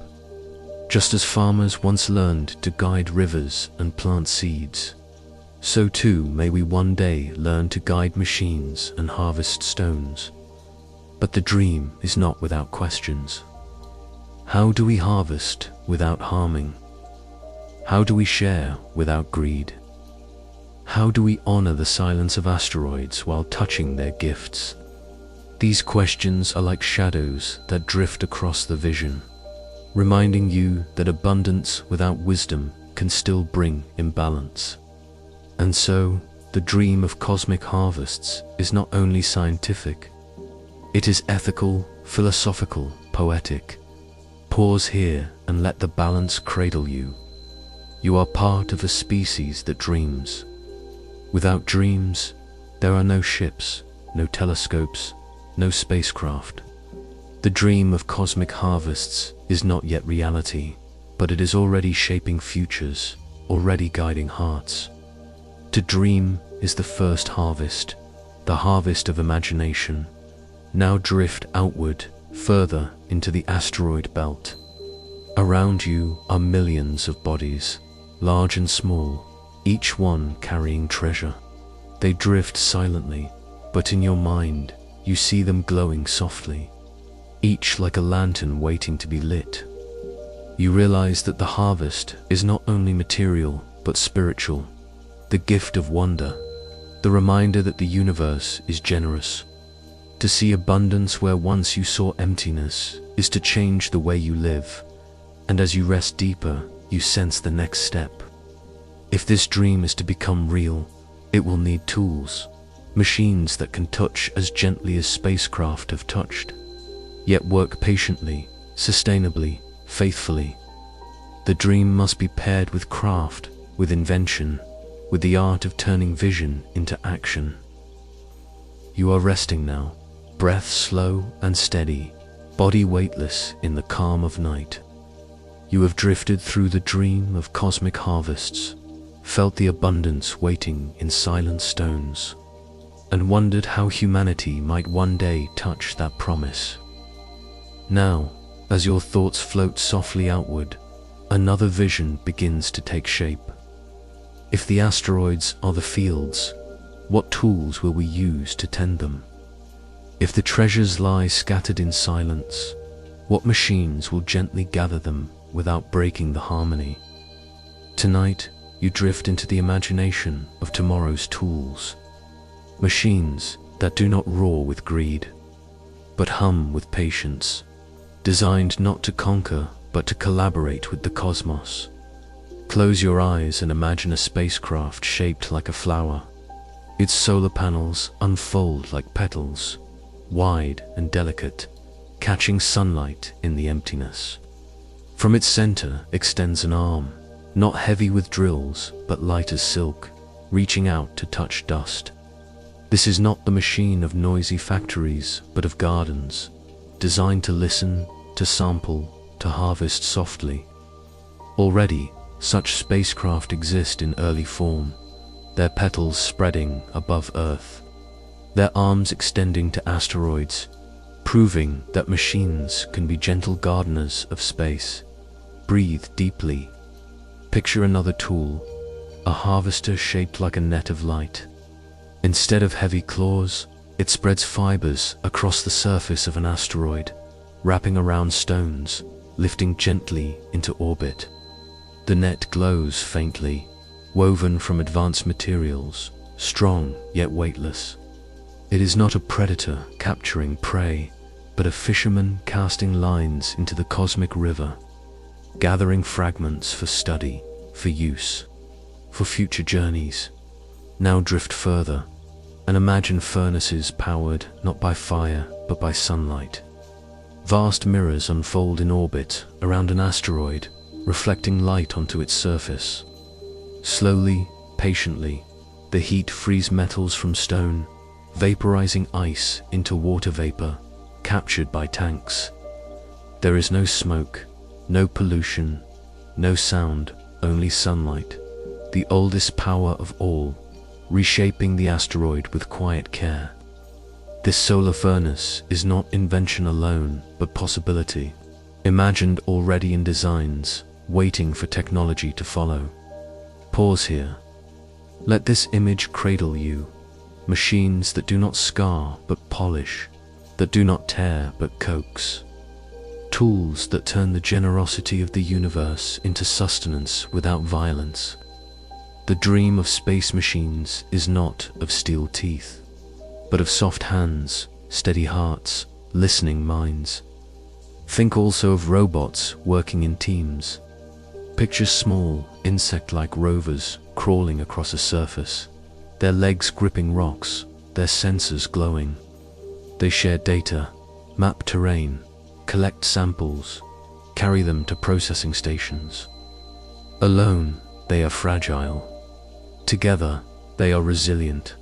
Just as farmers once learned to guide rivers and plant seeds, so too may we one day learn to guide machines and harvest stones. But the dream is not without questions. How do we harvest without harming? How do we share without greed? How do we honor the silence of asteroids while touching their gifts? These questions are like shadows that drift across the vision, reminding you that abundance without wisdom can still bring imbalance. And so, the dream of cosmic harvests is not only scientific, it is ethical, philosophical, poetic. Pause here and let the balance cradle you. You are part of a species that dreams. Without dreams, there are no ships, no telescopes, no spacecraft. The dream of cosmic harvests is not yet reality, but it is already shaping futures, already guiding hearts. To dream is the first harvest, the harvest of imagination. Now drift outward, further into the asteroid belt. Around you are millions of bodies, large and small, each one carrying treasure. They drift silently, but in your mind, you see them glowing softly, each like a lantern waiting to be lit. You realize that the harvest is not only material, but spiritual. The gift of wonder, the reminder that the universe is generous. To see abundance where once you saw emptiness is to change the way you live, and as you rest deeper, you sense the next step. If this dream is to become real, it will need tools, machines that can touch as gently as spacecraft have touched. Yet work patiently, sustainably, faithfully. The dream must be paired with craft, with invention, with the art of turning vision into action. You are resting now, breath slow and steady, body weightless in the calm of night. You have drifted through the dream of cosmic harvests, felt the abundance waiting in silent stones, and wondered how humanity might one day touch that promise. Now, as your thoughts float softly outward, another vision begins to take shape. If the asteroids are the fields, what tools will we use to tend them? If the treasures lie scattered in silence, what machines will gently gather them without breaking the harmony? Tonight, you drift into the imagination of tomorrow's tools, machines that do not roar with greed, but hum with patience, designed not to conquer, but to collaborate with the cosmos. Close your eyes and imagine a spacecraft shaped like a flower. Its solar panels unfold like petals, wide and delicate, catching sunlight in the emptiness. From its center extends an arm, not heavy with drills, but light as silk, reaching out to touch dust. This is not the machine of noisy factories, but of gardens, designed to listen, to sample, to harvest softly. Already, such spacecraft exist in early form, their petals spreading above Earth, their arms extending to asteroids, proving that machines can be gentle gardeners of space. Breathe deeply. Picture another tool, a harvester shaped like a net of light. Instead of heavy claws, it spreads fibers across the surface of an asteroid, wrapping around stones, lifting gently into orbit. The net glows faintly, woven from advanced materials, strong yet weightless. It is not a predator capturing prey, but a fisherman casting lines into the cosmic river, gathering fragments for study, for use, for future journeys. Now drift further, and imagine furnaces powered not by fire, but by sunlight. Vast mirrors unfold in orbit around an asteroid, reflecting light onto its surface. Slowly, patiently, the heat frees metals from stone, vaporizing ice into water vapor, captured by tanks. There is no smoke, no pollution, no sound, only sunlight, the oldest power of all, reshaping the asteroid with quiet care. This solar furnace is not invention alone, but possibility, imagined already in designs, waiting for technology to follow. Pause here. Let this image cradle you. Machines that do not scar but polish, that do not tear but coax. Tools that turn the generosity of the universe into sustenance without violence. The dream of space machines is not of steel teeth, but of soft hands, steady hearts, listening minds. Think also of robots working in teams. Picture small, insect-like rovers crawling across a surface, their legs gripping rocks, their sensors glowing. They share data, map terrain, collect samples, carry them to processing stations. Alone, they are fragile. Together, they are resilient.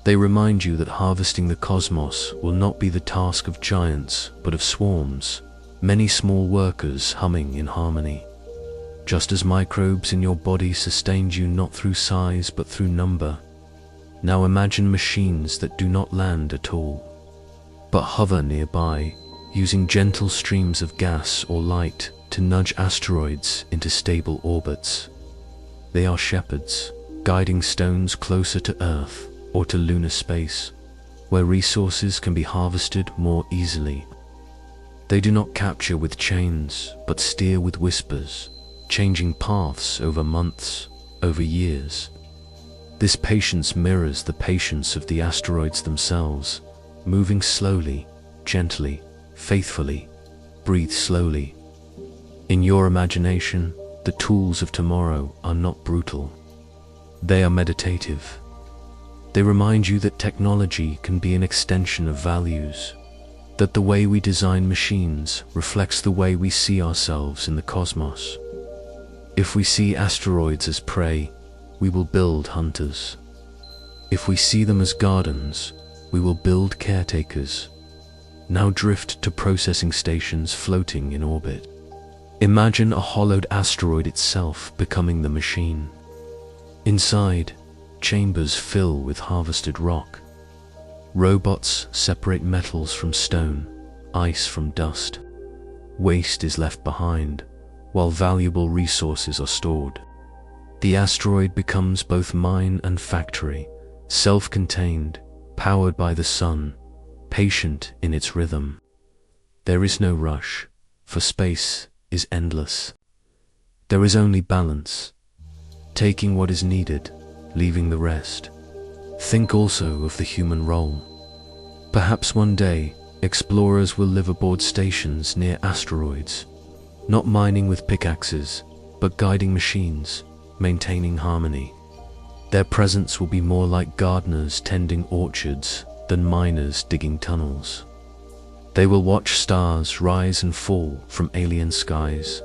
They remind you that harvesting the cosmos will not be the task of giants, but of swarms, many small workers humming in harmony. Just as microbes in your body sustained you not through size but through number, now imagine machines that do not land at all, but hover nearby, using gentle streams of gas or light to nudge asteroids into stable orbits. They are shepherds, guiding stones closer to Earth or to lunar space, where resources can be harvested more easily. They do not capture with chains, but steer with whispers, changing paths over months, over years. This patience mirrors the patience of the asteroids themselves, moving slowly, gently, faithfully. Breathe slowly. In your imagination, the tools of tomorrow are not brutal. They are meditative. They remind you that technology can be an extension of values. that the way we design machines reflects the way we see ourselves in the cosmos. If we see asteroids as prey, we will build hunters. If we see them as gardens, we will build caretakers. Now drift to processing stations floating in orbit. Imagine a hollowed asteroid itself becoming the machine. Inside, chambers fill with harvested rock. Robots separate metals from stone, ice from dust. Waste is left behind, while valuable resources are stored. The asteroid becomes both mine and factory, self-contained, powered by the sun, patient in its rhythm. There is no rush, for space is endless. There is only balance, taking what is needed, leaving the rest. Think also of the human role. Perhaps one day, explorers will live aboard stations near asteroids, not mining with pickaxes, but guiding machines, maintaining harmony. Their presence will be more like gardeners tending orchards than miners digging tunnels. They will watch stars rise and fall from alien skies,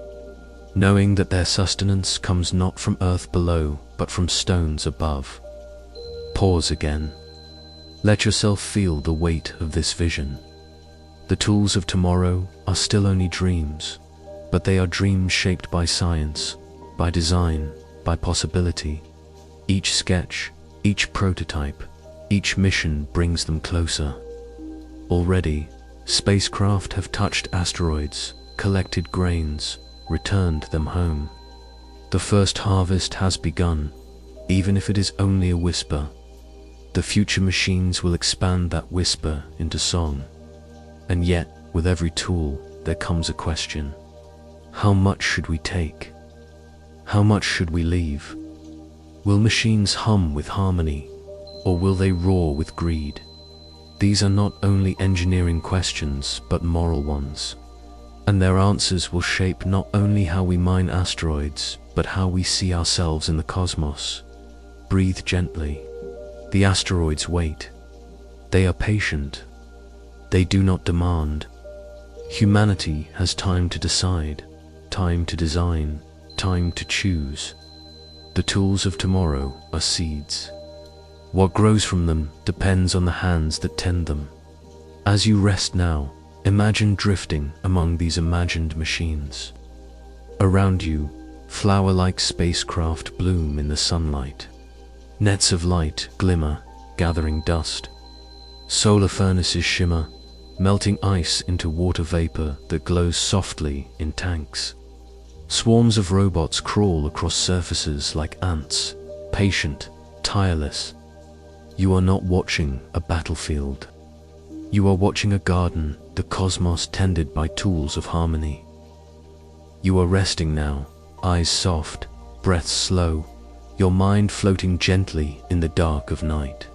knowing that their sustenance comes not from earth below, but from stones above. Pause again. Let yourself feel the weight of this vision. The tools of tomorrow are still only dreams, but they are dreams shaped by science, by design, by possibility. Each sketch, each prototype, each mission brings them closer. Already, spacecraft have touched asteroids, collected grains, returned them home. The first harvest has begun, even if it is only a whisper. The future machines will expand that whisper into song. And yet, with every tool, there comes a question. How much should we take? How much should we leave? Will machines hum with harmony, or will they roar with greed? These are not only engineering questions, but moral ones. And their answers will shape not only how we mine asteroids, but how we see ourselves in the cosmos. Breathe gently. The asteroids wait. They are patient. They do not demand. Humanity has time to decide, time to design, time to choose. The tools of tomorrow are seeds. What grows from them depends on the hands that tend them. As you rest now, imagine drifting among these imagined machines. Around you, flower-like spacecraft bloom in the sunlight. Nets of light glimmer, gathering dust. Solar furnaces shimmer, melting ice into water vapor that glows softly in tanks. Swarms of robots crawl across surfaces like ants, patient, tireless. You are not watching a battlefield. You are watching a garden, the cosmos tended by tools of harmony. You are resting now, eyes soft, breath slow, your mind floating gently in the dark of night.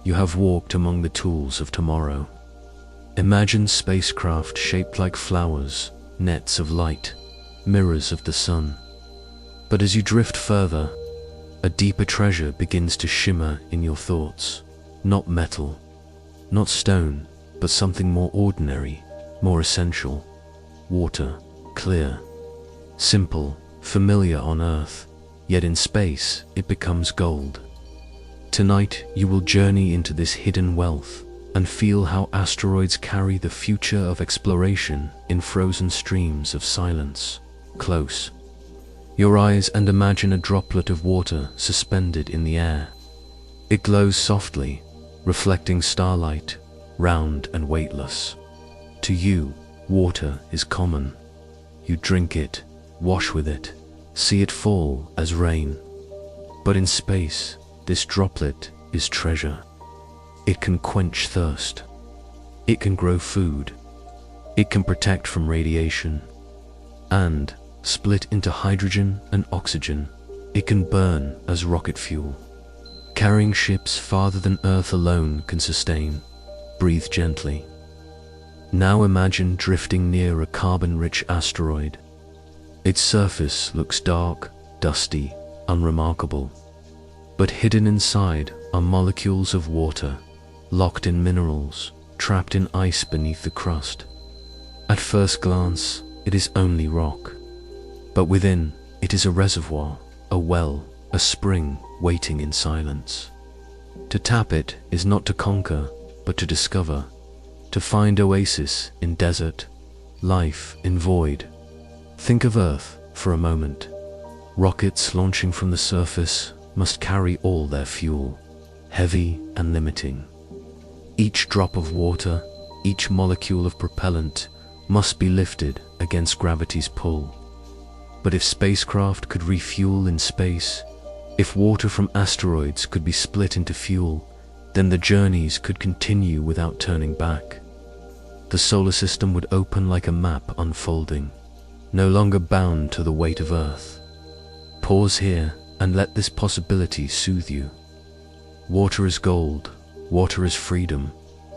You have walked among the tools of tomorrow. Imagine spacecraft shaped like flowers, nets of light, mirrors of the sun. But as you drift further, a deeper treasure begins to shimmer in your thoughts. Not metal, not stone, but something more ordinary, more essential. Water, clear, simple, familiar on Earth, yet in space it becomes gold. Tonight you will journey into this hidden wealth and feel how asteroids carry the future of exploration in frozen streams of silence. Close your eyes and imagine a droplet of water suspended in the air. It glows softly, reflecting starlight, round and weightless. To you, water is common. You drink it, wash with it, see it fall as rain. But in space, this droplet is treasure. It can quench thirst. It can grow food. It can protect from radiation. And, split into hydrogen and oxygen, it can burn as rocket fuel. Carrying ships farther than Earth alone can sustain. Breathe gently. Now imagine drifting near a carbon-rich asteroid. Its surface looks dark, dusty, unremarkable. But hidden inside are molecules of water, locked in minerals, trapped in ice beneath the crust. At first glance, it is only rock. But within, it is a reservoir, a well, a spring waiting in silence. To tap it is not to conquer, but to discover, to find oasis in desert, life in void. Think of Earth for a moment. Rockets launching from the surface must carry all their fuel, heavy and limiting. Each drop of water, each molecule of propellant must be lifted against gravity's pull. But if spacecraft could refuel in space, if water from asteroids could be split into fuel, then the journeys could continue without turning back. The solar system would open like a map unfolding, no longer bound to the weight of Earth. Pause here and let this possibility soothe you. Water is gold, water is freedom,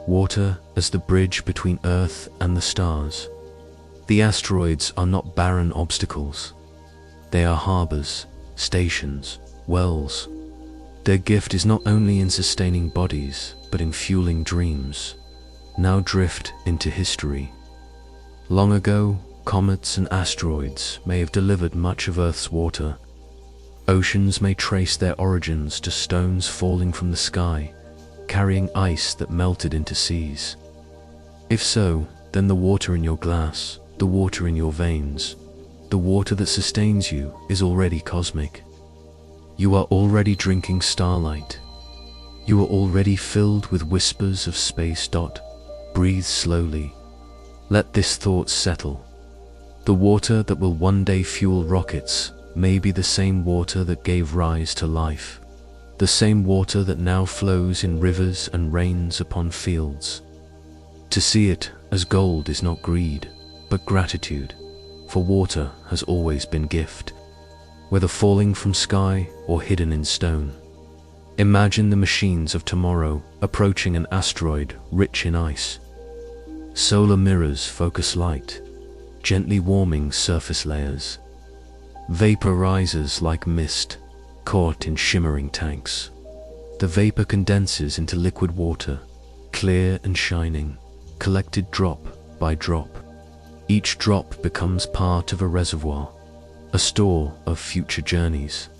water as the bridge between Earth and the stars. The asteroids are not barren obstacles. They are harbors, stations, wells. Their gift is not only in sustaining bodies, but in fueling dreams. Now drift into history. Long ago, comets and asteroids may have delivered much of Earth's water. Oceans may trace their origins to stones falling from the sky, carrying ice that melted into seas. If so, then the water in your glass, the water in your veins, the water that sustains you is already cosmic. You are already drinking starlight. You are already filled with whispers of space. Breathe slowly. Let this thought settle. The water that will one day fuel rockets may be the same water that gave rise to life, the same water that now flows in rivers and rains upon fields. To see it as gold is not greed, but gratitude, for water has always been gift, whether falling from sky or hidden in stone. Imagine the machines of tomorrow approaching an asteroid rich in ice. Solar mirrors focus light, gently warming surface layers. Vapor rises like mist, caught in shimmering tanks. The vapor condenses into liquid water, clear and shining, collected drop by drop. Each drop becomes part of a reservoir, a store of future journeys.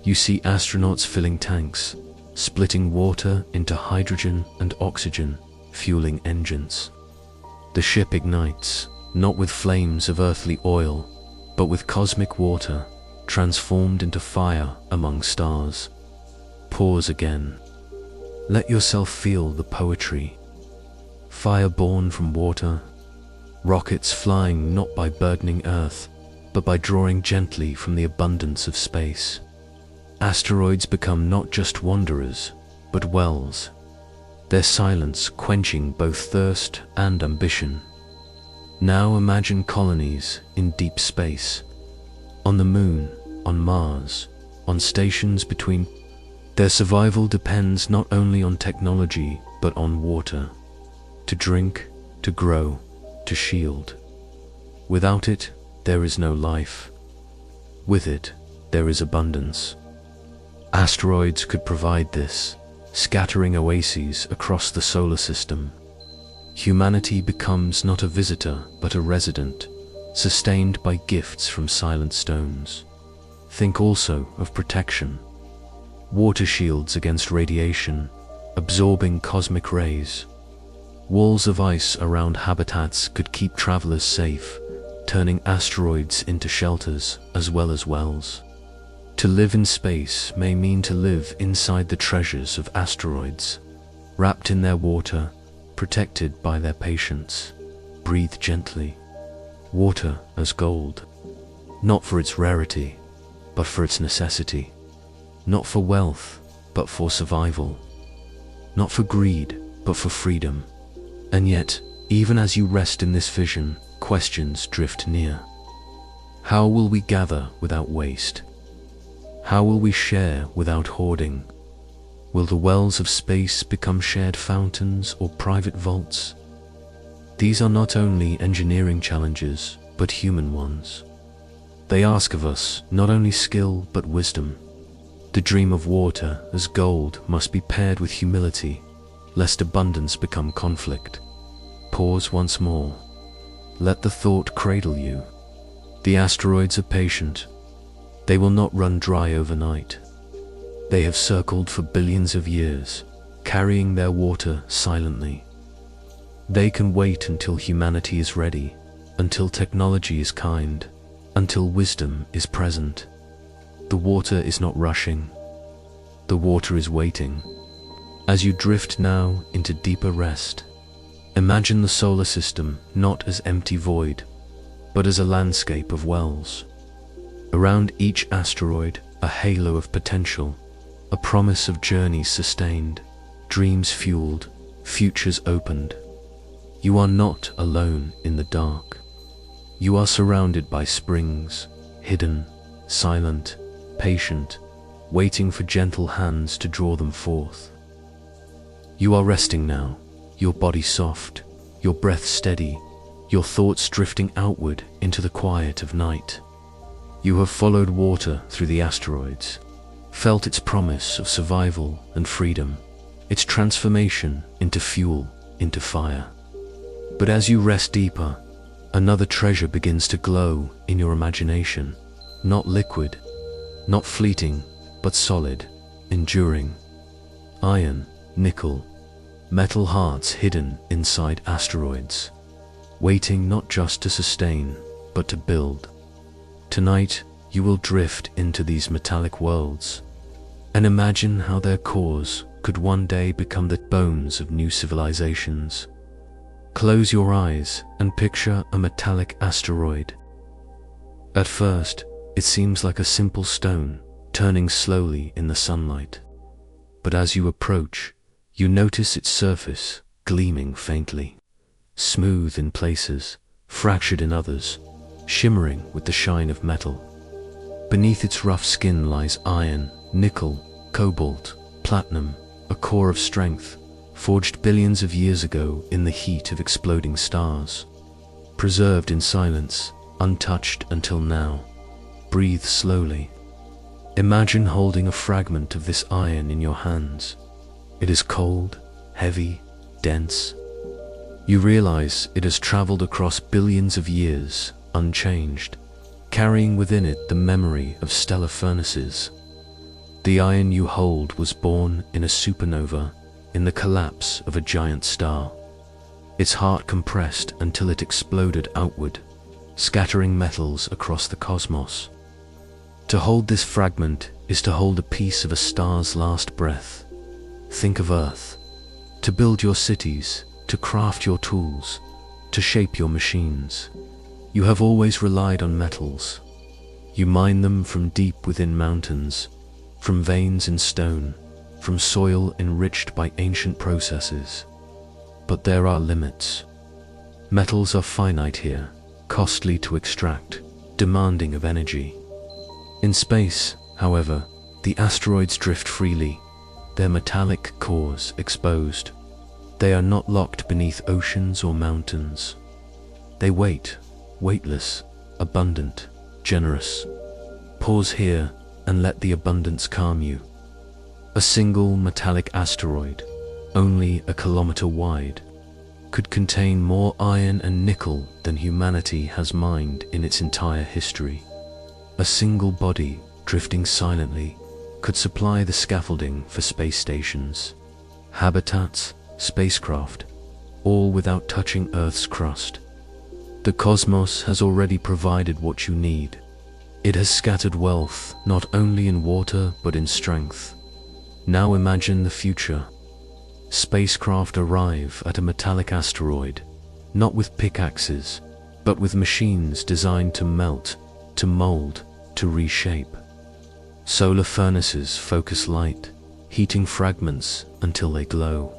You see astronauts filling tanks, splitting water into hydrogen and oxygen, fueling engines. The ship ignites, not with flames of earthly oil, but with cosmic water, transformed into fire among stars. Pause again. Let yourself feel the poetry. Fire born from water, rockets flying not by burdening Earth, but by drawing gently from the abundance of space. Asteroids become not just wanderers, but wells, their silence quenching both thirst and ambition. Now imagine colonies in deep space, on the Moon, on Mars, on stations between. Their survival depends not only on technology, but on water, to drink, to grow, to shield. Without it, there is no life. With it, there is abundance. Asteroids could provide this, scattering oases across the solar system. Humanity becomes not a visitor, but a resident, sustained by gifts from silent stones. Think also of protection. Water shields against radiation, absorbing cosmic rays. Walls of ice around habitats could keep travelers safe, turning asteroids into shelters as well as wells. To live in space may mean to live inside the treasures of asteroids, wrapped in their water, protected by their patience. Breathe gently. Water as gold, not for its rarity, but for its necessity. Not for wealth, but for survival. Not for greed, but for freedom. And yet, even as you rest in this vision, questions drift near. How will we gather without waste? How will we share without hoarding? Will the wells of space become shared fountains or private vaults? These are not only engineering challenges, but human ones. They ask of us not only skill, but wisdom. The dream of water as gold must be paired with humility, lest abundance become conflict. Pause once more. Let the thought cradle you. The asteroids are patient. They will not run dry overnight. They have circled for billions of years, carrying their water silently. They can wait until humanity is ready, until technology is kind, until wisdom is present. The water is not rushing. The water is waiting. As you drift now into deeper rest, imagine the solar system not as empty void, but as a landscape of wells. Around each asteroid, a halo of potential, a promise of journeys sustained, dreams fueled, futures opened. You are not alone in the dark. You are surrounded by springs, hidden, silent, patient, waiting for gentle hands to draw them forth. You are resting now, your body soft, your breath steady, your thoughts drifting outward into the quiet of night. You have followed water through the asteroids, felt its promise of survival and freedom, its transformation into fuel, into fire. But as you rest deeper, another treasure begins to glow in your imagination, not liquid, not fleeting, but solid, enduring. Iron, nickel, metal hearts hidden inside asteroids, waiting not just to sustain, but to build. Tonight, you will drift into these metallic worlds and imagine how their cores could one day become the bones of new civilizations. Close your eyes and picture a metallic asteroid. At first, it seems like a simple stone turning slowly in the sunlight. But as you approach, you notice its surface gleaming faintly, smooth in places, fractured in others, shimmering with the shine of metal. Beneath its rough skin lies iron, nickel, cobalt, platinum, a core of strength, forged billions of years ago in the heat of exploding stars. Preserved in silence, untouched until now. Breathe slowly. Imagine holding a fragment of this iron in your hands. It is cold, heavy, dense. You realize it has traveled across billions of years, unchanged, carrying within it the memory of stellar furnaces. The iron you hold was born in a supernova, in the collapse of a giant star. Its heart compressed until it exploded outward, scattering metals across the cosmos. To hold this fragment is to hold a piece of a star's last breath. Think of Earth. To build your cities, to craft your tools, to shape your machines. You have always relied on metals. You mine them from deep within mountains, from veins in stone, from soil enriched by ancient processes. But there are limits. Metals are finite here, costly to extract, demanding of energy. In space, however, the asteroids drift freely, their metallic cores exposed. They are not locked beneath oceans or mountains. They wait, weightless, abundant, generous. Pause here and let the abundance calm you. A single metallic asteroid, only a kilometer wide, could contain more iron and nickel than humanity has mined in its entire history. A single body, drifting silently, could supply the scaffolding for space stations, habitats, spacecraft, all without touching Earth's crust. The cosmos has already provided what you need. It has scattered wealth not only in water but in strength. Now imagine the future. Spacecraft arrive at a metallic asteroid, not with pickaxes, but with machines designed to melt, to mold, to reshape. Solar furnaces focus light, heating fragments until they glow.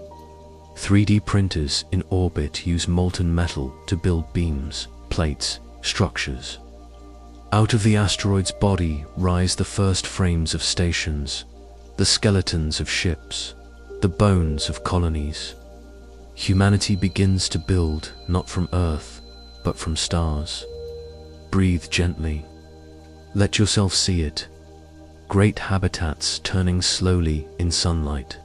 3D printers in orbit use molten metal to build beams, plates, structures. Out of the asteroid's body rise the first frames of stations, the skeletons of ships, the bones of colonies. Humanity begins to build not from Earth, but from stars. Breathe gently. Let yourself see it. Great habitats turning slowly in sunlight.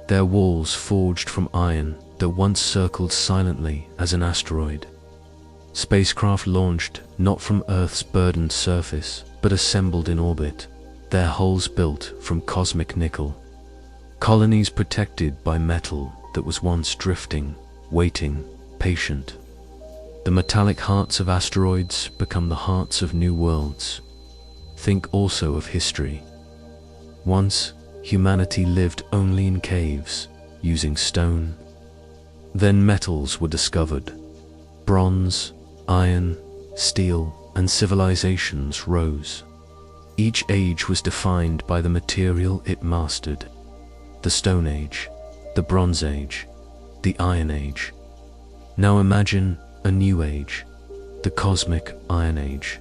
their walls forged from iron that once circled silently as an asteroid. Spacecraft launched not from Earth's burdened surface, but assembled in orbit, their hulls built from cosmic nickel. Colonies protected by metal that was once drifting, waiting, patient. The metallic hearts of asteroids become the hearts of new worlds. Think also of history. Once, humanity lived only in caves, using stone. Then metals were discovered. Bronze, iron, steel, and civilizations rose. Each age was defined by the material it mastered. The Stone Age, the Bronze Age, the Iron Age. Now imagine a new age, the Cosmic Iron Age,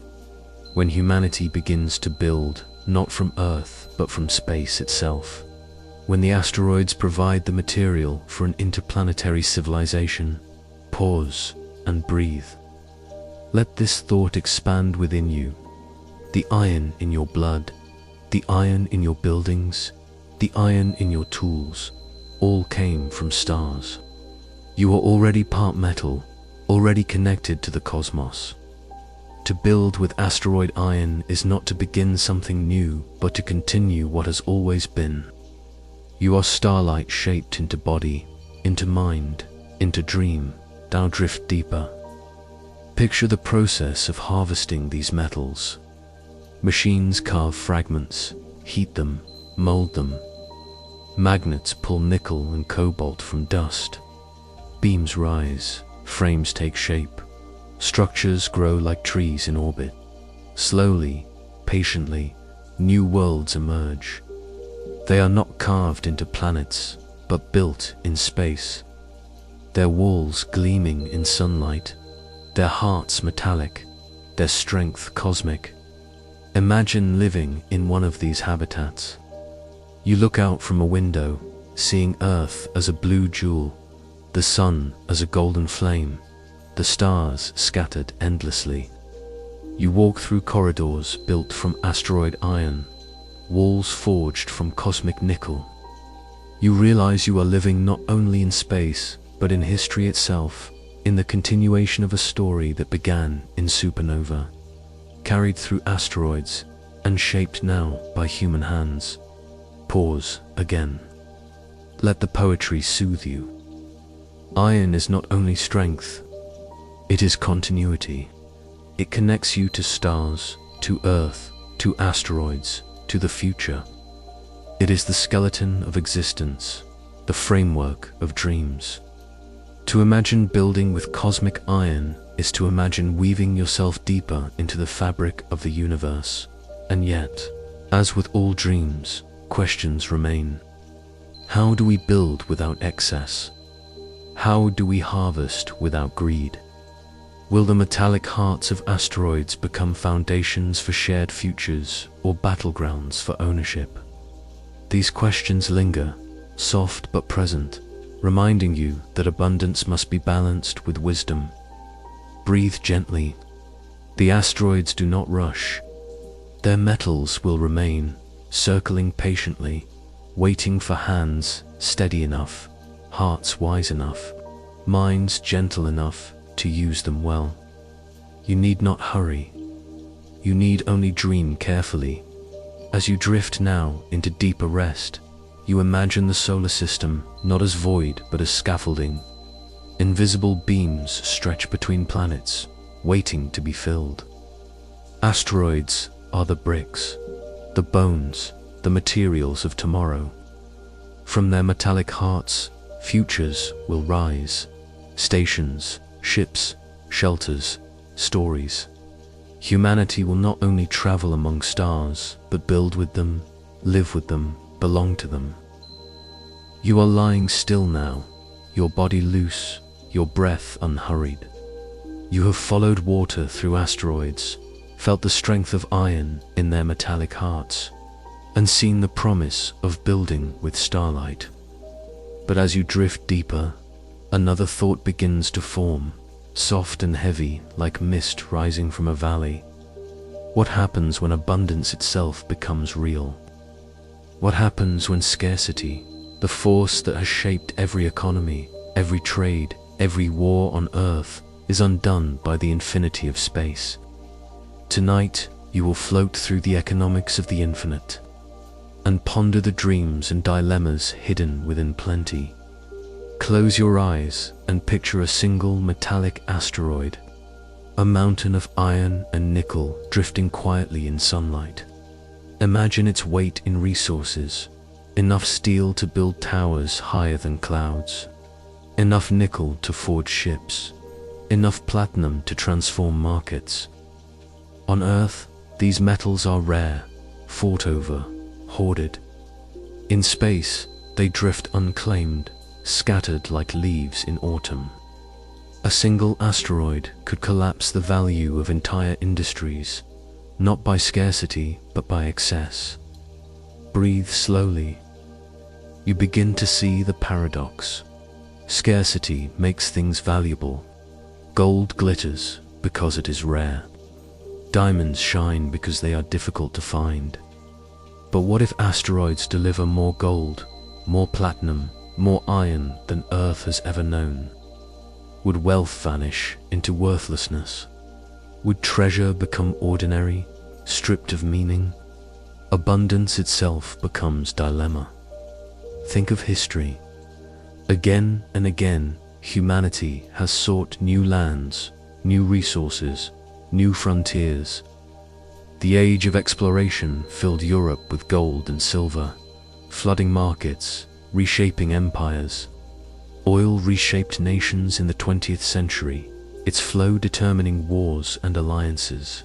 when humanity begins to build not from Earth but from space itself. When the asteroids provide the material for an interplanetary civilization. Pause and breathe. Let this thought expand within you. The iron in your blood, the iron in your buildings, the iron in your tools, all came from stars. You are already part metal, already connected to the cosmos. To build with asteroid iron is not to begin something new, but to continue what has always been. You are starlight shaped into body, into mind, into dream. Now drift deeper. Picture the process of harvesting these metals. Machines carve fragments, heat them, mold them. Magnets pull nickel and cobalt from dust. Beams rise, frames take shape. Structures grow like trees in orbit. Slowly, patiently, new worlds emerge. They are not carved into planets, but built in space. Their walls gleaming in sunlight, their hearts metallic, their strength cosmic. Imagine living in one of these habitats. You look out from a window, seeing Earth as a blue jewel, the sun as a golden flame, the stars scattered endlessly. You walk through corridors built from asteroid iron, walls forged from cosmic nickel. You realize you are living not only in space, but in history itself, in the continuation of a story that began in supernova, carried through asteroids, and shaped now by human hands. Pause again. Let the poetry soothe you. Iron is not only strength, it is continuity. It connects you to stars, to Earth, to asteroids, to the future. It is the skeleton of existence, the framework of dreams. To imagine building with cosmic iron is to imagine weaving yourself deeper into the fabric of the universe. And yet, as with all dreams, questions remain. How do we build without excess? How do we harvest without greed? Will the metallic hearts of asteroids become foundations for shared futures or battlegrounds for ownership? These questions linger, soft but present, reminding you that abundance must be balanced with wisdom. Breathe gently. The asteroids do not rush. Their metals will remain, circling patiently, waiting for hands steady enough, hearts wise enough, minds gentle enough to use them well. You need not hurry. You need only dream carefully. As you drift now into deeper rest, you imagine the solar system not as void but as scaffolding. Invisible beams stretch between planets, waiting to be filled. Asteroids are the bricks, the bones, the materials of tomorrow. From their metallic hearts, futures will rise. Stations, ships, shelters, stories. Humanity will not only travel among stars, but build with them, live with them, belong to them. You are lying still now, your body loose, your breath unhurried. You have followed water through asteroids, felt the strength of iron in their metallic hearts, and seen the promise of building with starlight. But as you drift deeper, another thought begins to form, soft and heavy like mist rising from a valley. What happens when abundance itself becomes real? What happens when scarcity, The force that has shaped every economy, every trade, every war on Earth is undone by the infinity of space. Tonight, you will float through the economics of the infinite and ponder the dreams and dilemmas hidden within plenty. Close your eyes and picture a single metallic asteroid, a mountain of iron and nickel drifting quietly in sunlight. Imagine its weight in resources, enough steel to build towers higher than clouds, enough nickel to forge ships, enough platinum to transform markets. On Earth, these metals are rare, fought over, hoarded. In space, they drift unclaimed, scattered like leaves in autumn. A single asteroid could collapse the value of entire industries, not by scarcity, but by excess. Breathe slowly. You begin to see the paradox. Scarcity makes things valuable. Gold glitters because it is rare. Diamonds shine because they are difficult to find. But what if asteroids deliver more gold, more platinum, more iron than Earth has ever known? Would wealth vanish into worthlessness? Would treasure become ordinary, stripped of meaning? Abundance itself becomes dilemma. Think of history. Again and again, humanity has sought new lands, new resources, new frontiers. The age of exploration filled Europe with gold and silver, flooding markets, reshaping empires. Oil reshaped nations in the 20th century, its flow determining wars and alliances.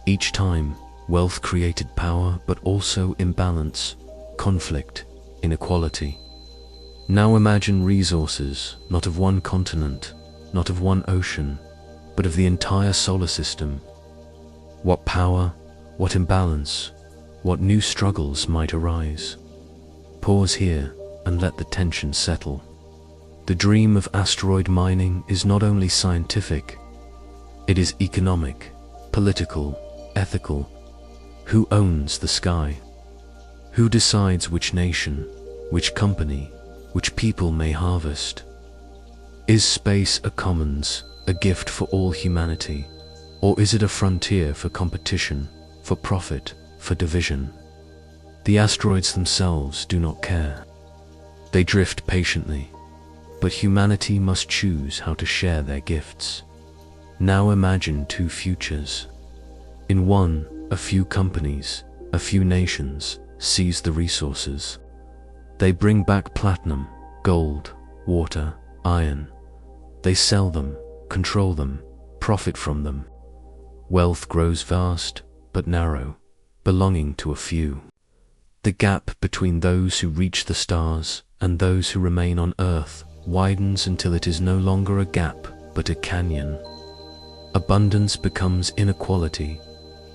Each time, wealth created power but also imbalance, conflict, inequality. Now imagine resources, not of one continent, not of one ocean, but of the entire solar system. What power, what imbalance, what new struggles might arise? Pause here and let the tension settle. The dream of asteroid mining is not only scientific, it is economic, political, ethical. Who owns the sky? Who decides which nation, which company, which people may harvest? Is space a commons, a gift for all humanity, or is it a frontier for competition, for profit, for division? The asteroids themselves do not care. They drift patiently, but humanity must choose how to share their gifts. Now imagine two futures. In one, a few companies, a few nations seize the resources. They bring back platinum, gold, water, iron. They sell them, control them, profit from them. Wealth grows vast, but narrow, belonging to a few. The gap between those who reach the stars and those who remain on Earth widens until it is no longer a gap, but a canyon. Abundance becomes inequality.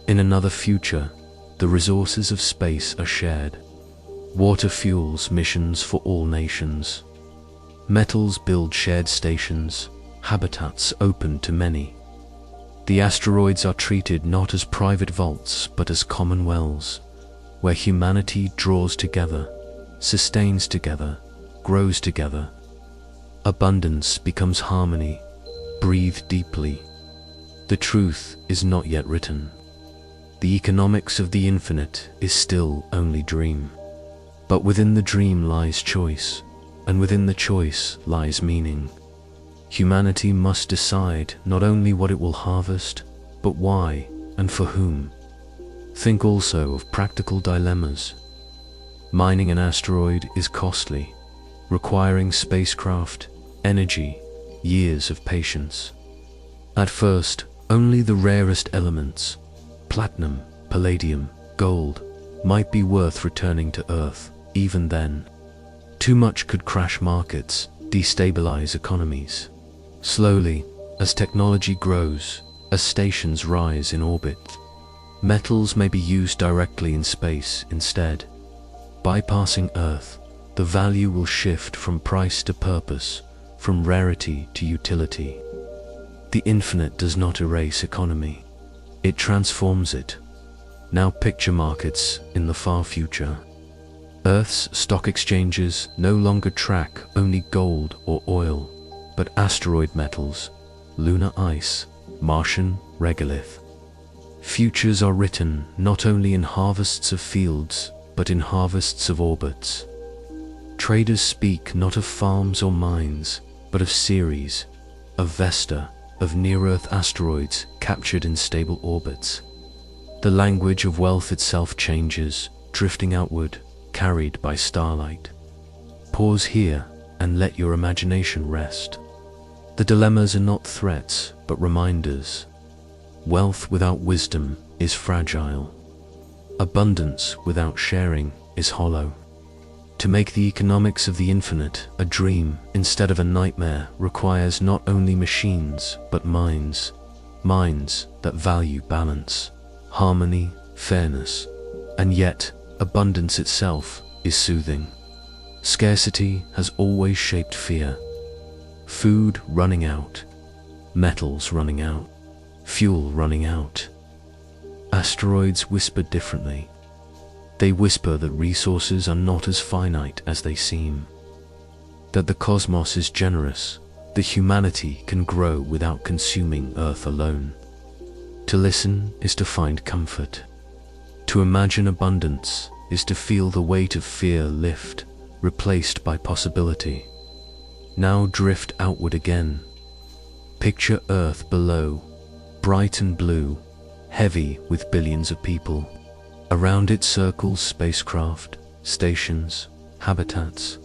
In another future, the resources of space are shared. Water fuels missions for all nations. Metals build shared stations, habitats open to many. The asteroids are treated not as private vaults, but as common wells, where humanity draws together, sustains together, grows together. Abundance becomes harmony. Breathe deeply. The truth is not yet written. The economics of the infinite is still only dream. But within the dream lies choice, and within the choice lies meaning. Humanity must decide not only what it will harvest, but why and for whom. Think also of practical dilemmas. Mining an asteroid is costly, requiring spacecraft, energy, years of patience. At first, only the rarest elements, platinum, palladium, gold, might be worth returning to Earth. Even then, too much could crash markets, destabilize economies. Slowly, as technology grows, as stations rise in orbit, metals may be used directly in space instead. Bypassing Earth, the value will shift from price to purpose, from rarity to utility. The infinite does not erase economy. It transforms it. Now picture markets in the far future. Earth's stock exchanges no longer track only gold or oil, but asteroid metals, lunar ice, Martian regolith. Futures are written not only in harvests of fields, but in harvests of orbits. Traders speak not of farms or mines, but of Ceres, of Vesta, of near-Earth asteroids captured in stable orbits. The language of wealth itself changes, drifting outward, carried by starlight. Pause here and let your imagination rest. The dilemmas are not threats, but reminders. Wealth without wisdom is fragile. Abundance without sharing is hollow. To make the economics of the infinite a dream instead of a nightmare requires not only machines, but minds. Minds that value balance, harmony, fairness. And yet, abundance itself is soothing. Scarcity has always shaped fear. Food running out, metals running out, fuel running out. Asteroids whisper differently. They whisper that resources are not as finite as they seem, that the cosmos is generous, that humanity can grow without consuming Earth alone. To listen is to find comfort. To imagine abundance is to feel the weight of fear lift, replaced by possibility. Now drift outward again. Picture Earth below, bright and blue, heavy with billions of people. Around it circles spacecraft, stations, habitats.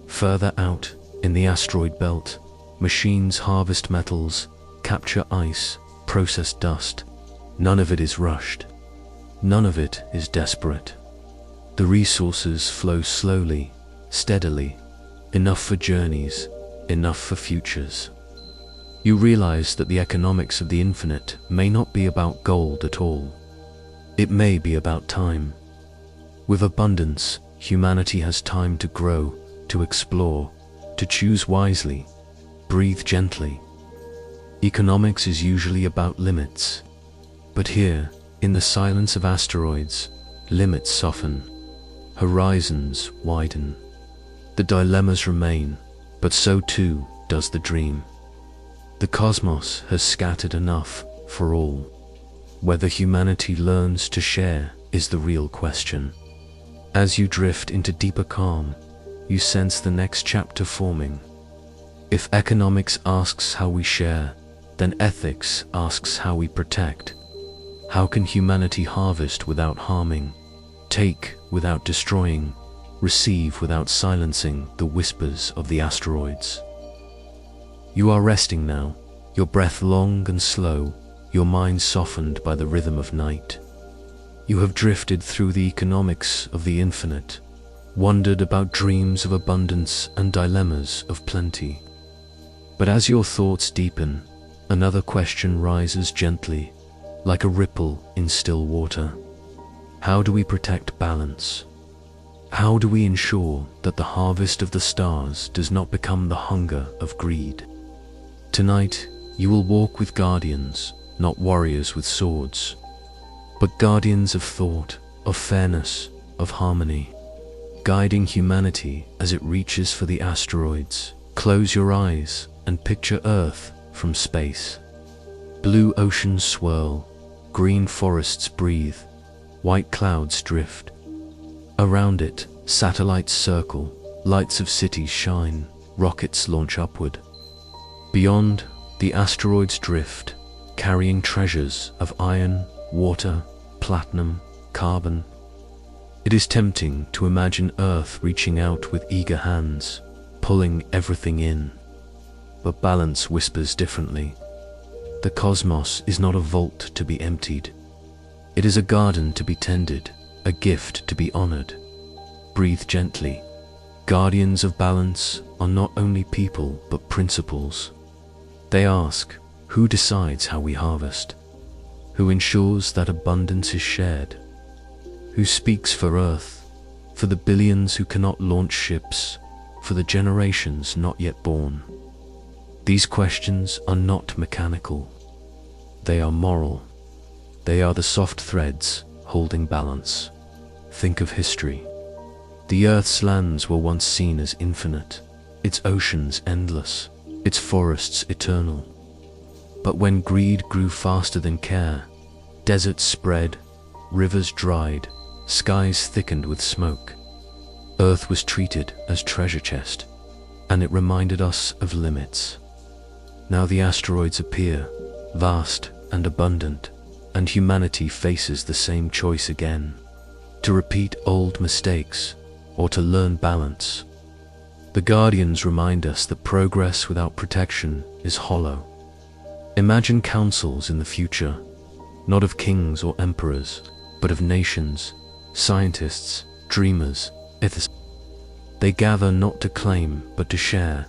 Further out, in the asteroid belt, machines harvest metals, capture ice, process dust. None of it is rushed. None of it is desperate. The resources flow slowly, steadily, enough for journeys, enough for futures. You realize that the economics of the infinite may not be about gold at all. It may be about time. With abundance, humanity has time to grow, to explore, to choose wisely, breathe gently. Economics is usually about limits. But here, in the silence of asteroids, limits soften, horizons widen. The dilemmas remain, but so too does the dream. The cosmos has scattered enough for all. Whether humanity learns to share is the real question. As you drift into deeper calm, you sense the next chapter forming. If economics asks how we share, then ethics asks how we protect. How can humanity harvest without harming, take without destroying, receive without silencing the whispers of the asteroids? You are resting now, your breath long and slow, your mind softened by the rhythm of night. You have drifted through the economics of the infinite, wondered about dreams of abundance and dilemmas of plenty. But as your thoughts deepen, another question rises gently, like a ripple in still water. How do we protect balance? How do we ensure that the harvest of the stars does not become the hunger of greed? Tonight, you will walk with guardians, not warriors with swords, but guardians of thought, of fairness, of harmony, guiding humanity as it reaches for the asteroids. Close your eyes and picture Earth from space. Blue oceans swirl, green forests breathe, white clouds drift. Around it, satellites circle, lights of cities shine, rockets launch upward. Beyond, the asteroids drift, carrying treasures of iron, water, platinum, carbon. It is tempting to imagine Earth reaching out with eager hands, pulling everything in. But balance whispers differently. The cosmos is not a vault to be emptied. It is a garden to be tended, a gift to be honored. Breathe gently. Guardians of balance are not only people, but principles. They ask, who decides how we harvest? Who ensures that abundance is shared? Who speaks for Earth, for the billions who cannot launch ships, for the generations not yet born? These questions are not mechanical. They are moral. They are the soft threads holding balance. Think of history. The Earth's lands were once seen as infinite, its oceans endless, its forests eternal. But when greed grew faster than care, deserts spread, rivers dried, skies thickened with smoke. Earth was treated as treasure chest, and it reminded us of limits. Now the asteroids appear, vast and abundant, and humanity faces the same choice again, to repeat old mistakes or to learn balance. The Guardians remind us that progress without protection is hollow. Imagine councils in the future, not of kings or emperors, but of nations, scientists, dreamers, ethicists. They gather not to claim, but to share.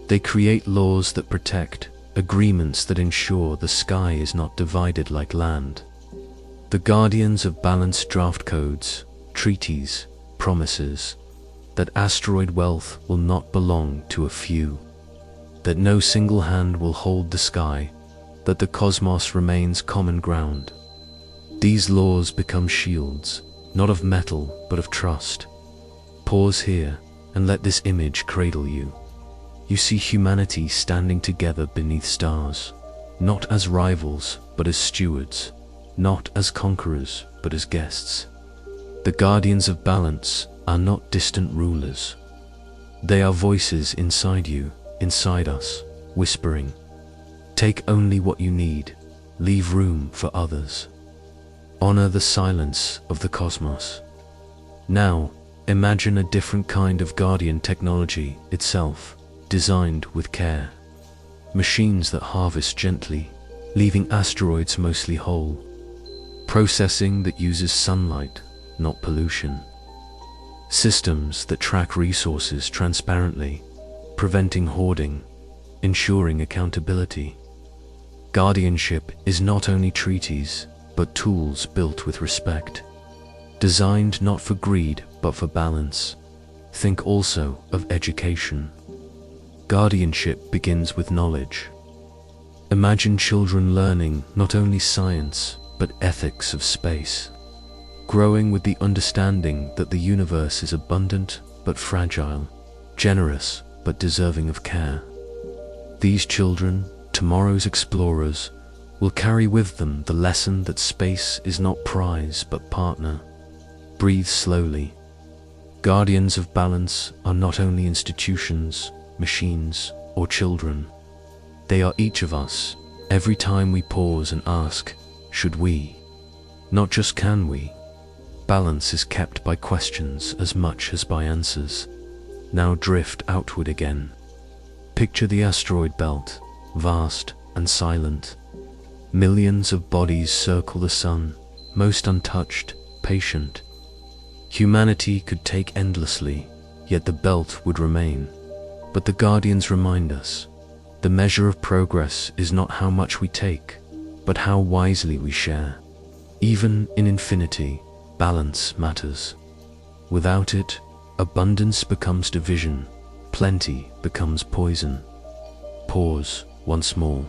They create laws that protect, agreements that ensure the sky is not divided like land. The Guardians of Balance draft codes, treaties, promises, that asteroid wealth will not belong to a few, that no single hand will hold the sky, that the cosmos remains common ground. These laws become shields, not of metal, but of trust. Pause here and let this image cradle you. You see humanity standing together beneath stars, not as rivals, but as stewards, not as conquerors, but as guests. The Guardians of Balance are not distant rulers. They are voices inside you, inside us, whispering, "Take only what you need, leave room for others." Honor the silence of the cosmos. Now, imagine a different kind of Guardian technology itself, designed with care. Machines that harvest gently, leaving asteroids mostly whole. Processing that uses sunlight, not pollution. Systems that track resources transparently, preventing hoarding, ensuring accountability. Guardianship is not only treaties, but tools built with respect. Designed not for greed, but for balance. Think also of education. Guardianship begins with knowledge. Imagine children learning not only science, but ethics of space, growing with the understanding that the universe is abundant but fragile, generous but deserving of care. These children, tomorrow's explorers, will carry with them the lesson that space is not prize but partner. Breathe slowly. Guardians of Balance are not only institutions, machines, or children. They are each of us, every time we pause and ask, should we? Not just can we. Balance is kept by questions as much as by answers. Now drift outward again. Picture the asteroid belt, vast and silent. Millions of bodies circle the sun, most untouched, patient. Humanity could take endlessly, yet the belt would remain. But the Guardians remind us, the measure of progress is not how much we take, but how wisely we share. Even in infinity, balance matters. Without it, abundance becomes division, plenty becomes poison. Pause once more.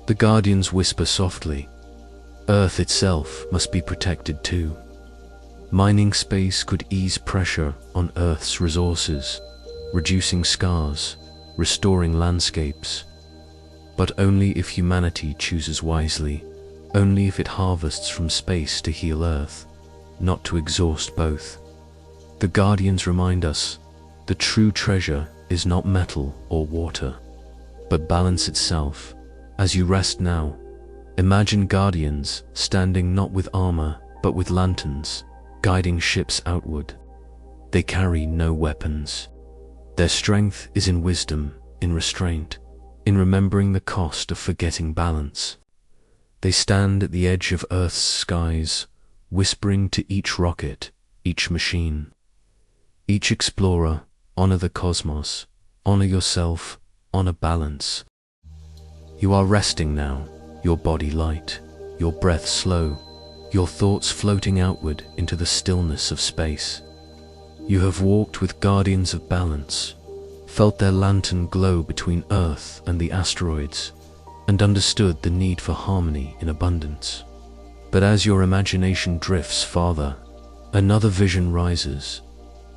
The Guardians whisper softly, Earth itself must be protected too. Mining space could ease pressure on Earth's resources, reducing scars, restoring landscapes. But only if humanity chooses wisely, only if it harvests from space to heal Earth, not to exhaust both. The Guardians remind us, the true treasure is not metal or water, but balance itself. As you rest now, imagine Guardians standing not with armor, but with lanterns, guiding ships outward. They carry no weapons. Their strength is in wisdom, in restraint, in remembering the cost of forgetting balance. They stand at the edge of Earth's skies, whispering to each rocket, each machine, each explorer, honor the cosmos, honor yourself, honor balance. You are resting now, your body light, your breath slow, your thoughts floating outward into the stillness of space. You have walked with Guardians of Balance, felt their lantern glow between Earth and the asteroids, and understood the need for harmony in abundance. But as your imagination drifts farther, another vision rises,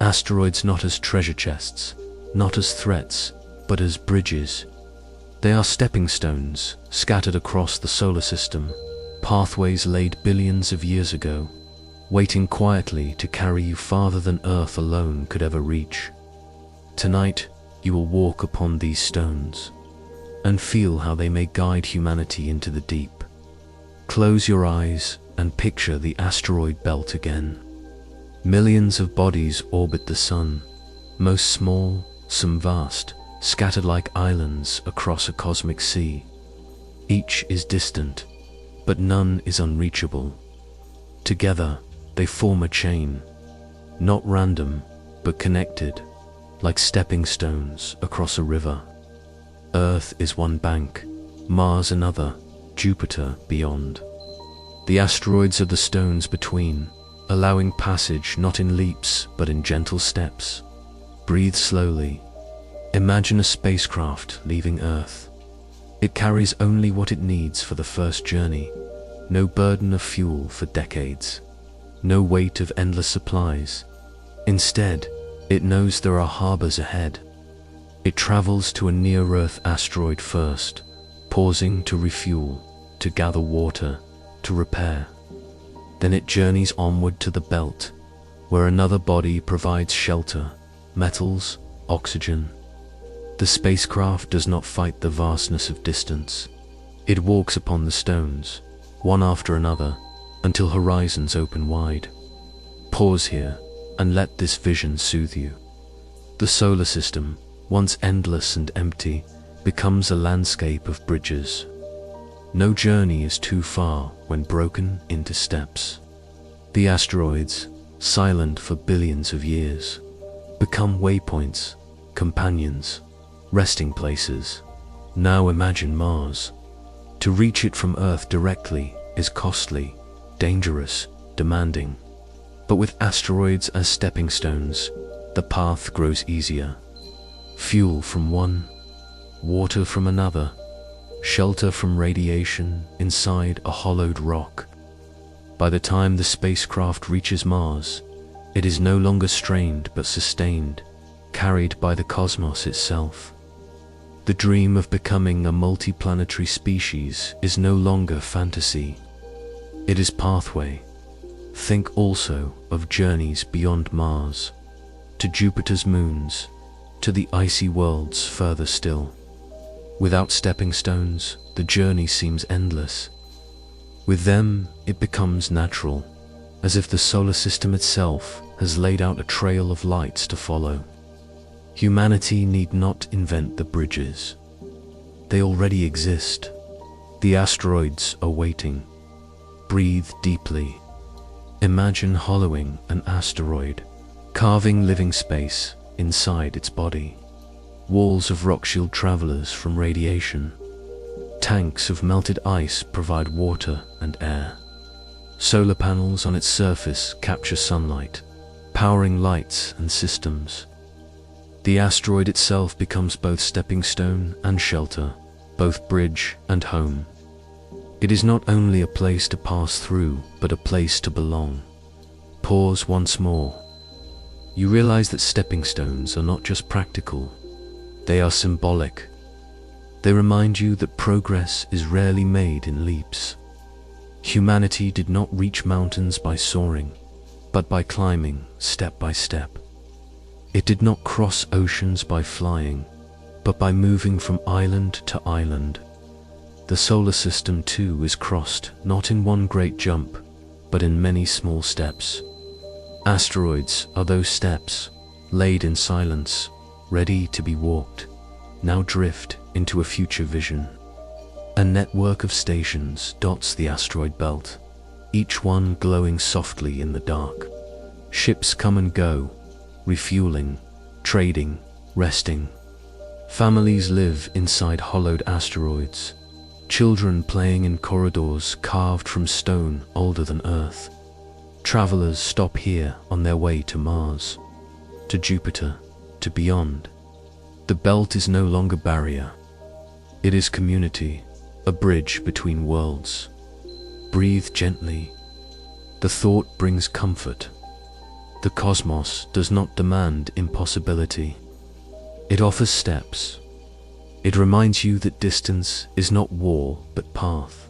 Asteroids not as treasure chests, not as threats, but as bridges. They are stepping stones scattered across the solar system, pathways laid billions of years ago, waiting quietly to carry you farther than Earth alone could ever reach. Tonight, you will walk upon these stones and feel how they may guide humanity into the deep. Close your eyes and picture the asteroid belt again. Millions of bodies orbit the sun, most small, some vast, scattered like islands across a cosmic sea. Each is distant, but none is unreachable. Together, they form a chain, not random, but connected, like stepping stones across a river. Earth is one bank, Mars another, Jupiter beyond. The asteroids are the stones between, allowing passage not in leaps but in gentle steps. Breathe slowly. Imagine a spacecraft leaving Earth. It carries only what it needs for the first journey. No burden of fuel for decades. No weight of endless supplies. Instead, it knows there are harbors ahead. It travels to a near-Earth asteroid first, pausing to refuel, to gather water, to repair. Then it journeys onward to the belt, where another body provides shelter, metals, oxygen. The spacecraft does not fight the vastness of distance. It walks upon the stones, one after another, until horizons open wide. Pause here and let this vision soothe you. The solar system, once endless and empty, becomes a landscape of bridges. No journey is too far when broken into steps. The asteroids, silent for billions of years, become waypoints, companions, resting places. Now imagine Mars. To reach it from Earth directly is costly, dangerous, demanding. But with asteroids as stepping stones, the path grows easier. Fuel from one, water from another, shelter from radiation inside a hollowed rock. By the time the spacecraft reaches Mars, it is no longer strained but sustained, carried by the cosmos itself. The dream of becoming a multiplanetary species is no longer fantasy. It is pathway. Think also of journeys beyond Mars, to Jupiter's moons, to the icy worlds further still. Without stepping stones, the journey seems endless. With them, it becomes natural, as if the solar system itself has laid out a trail of lights to follow. Humanity need not invent the bridges. They already exist. The asteroids are waiting. Breathe deeply. Imagine hollowing an asteroid, carving living space inside its body. Walls of rock shield travelers from radiation. Tanks of melted ice provide water and air. Solar panels on its surface capture sunlight, powering lights and systems. The asteroid itself becomes both stepping stone and shelter, both bridge and home. It is not only a place to pass through, but a place to belong. Pause once more. You realize that stepping stones are not just practical, they are symbolic. They remind you that progress is rarely made in leaps. Humanity did not reach mountains by soaring, but by climbing step by step. It did not cross oceans by flying, but by moving from island to island. The solar system too is crossed not in one great jump, but in many small steps. Asteroids are those steps, laid in silence, ready to be walked, now drift into a future vision. A network of stations dots the asteroid belt, each one glowing softly in the dark. Ships come and go, refueling, trading, resting. Families live inside hollowed asteroids, children playing in corridors carved from stone older than Earth. Travelers stop here on their way to Mars, to Jupiter, to beyond. The belt is no longer barrier. It is community, a bridge between worlds. Breathe gently. The thought brings comfort. The cosmos does not demand impossibility. It offers steps. It reminds you that distance is not wall but path,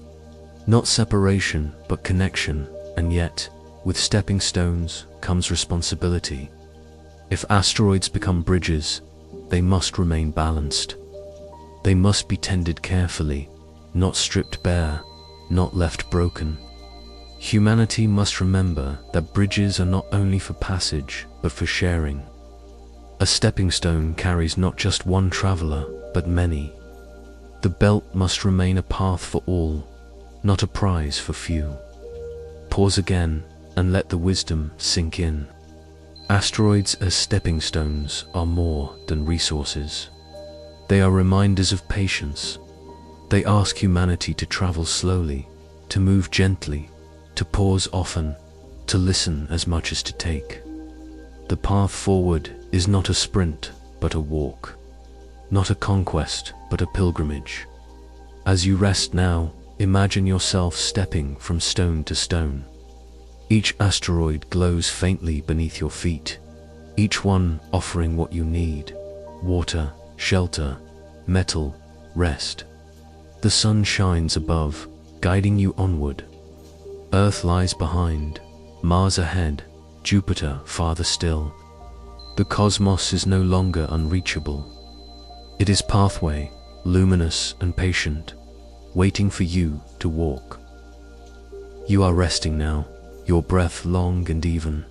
not separation but connection, and yet, with stepping stones comes responsibility. If asteroids become bridges, they must remain balanced. They must be tended carefully, not stripped bare, not left broken. Humanity must remember that bridges are not only for passage, but for sharing. A stepping stone carries not just one traveler, but many. The belt must remain a path for all, not a prize for few. Pause again and let the wisdom sink in. Asteroids as stepping stones are more than resources. They are reminders of patience. They ask humanity to travel slowly, to move gently, to pause often, to listen as much as to take. The path forward is not a sprint, but a walk. Not a conquest, but a pilgrimage. As you rest now, imagine yourself stepping from stone to stone. Each asteroid glows faintly beneath your feet, each one offering what you need: water, shelter, metal, rest. The sun shines above, guiding you onward. Earth lies behind, Mars ahead, Jupiter farther still. The cosmos is no longer unreachable. It is pathway, luminous and patient, waiting for you to walk. You are resting now, your breath long and even,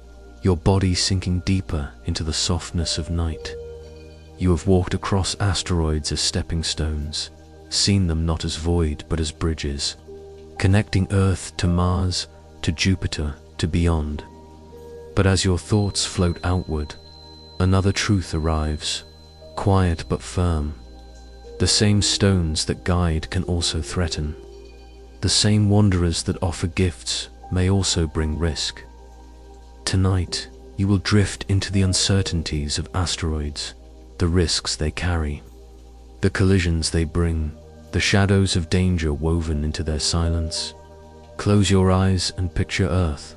your body sinking deeper into the softness of night. You have walked across asteroids as stepping stones, seen them not as void but as bridges, connecting Earth to Mars, to Jupiter, to beyond. But as your thoughts float outward, another truth arrives, quiet but firm. The same stones that guide can also threaten. The same wanderers that offer gifts may also bring risk. Tonight, you will drift into the uncertainties of asteroids, the risks they carry, the collisions they bring, the shadows of danger woven into their silence. Close your eyes and picture Earth,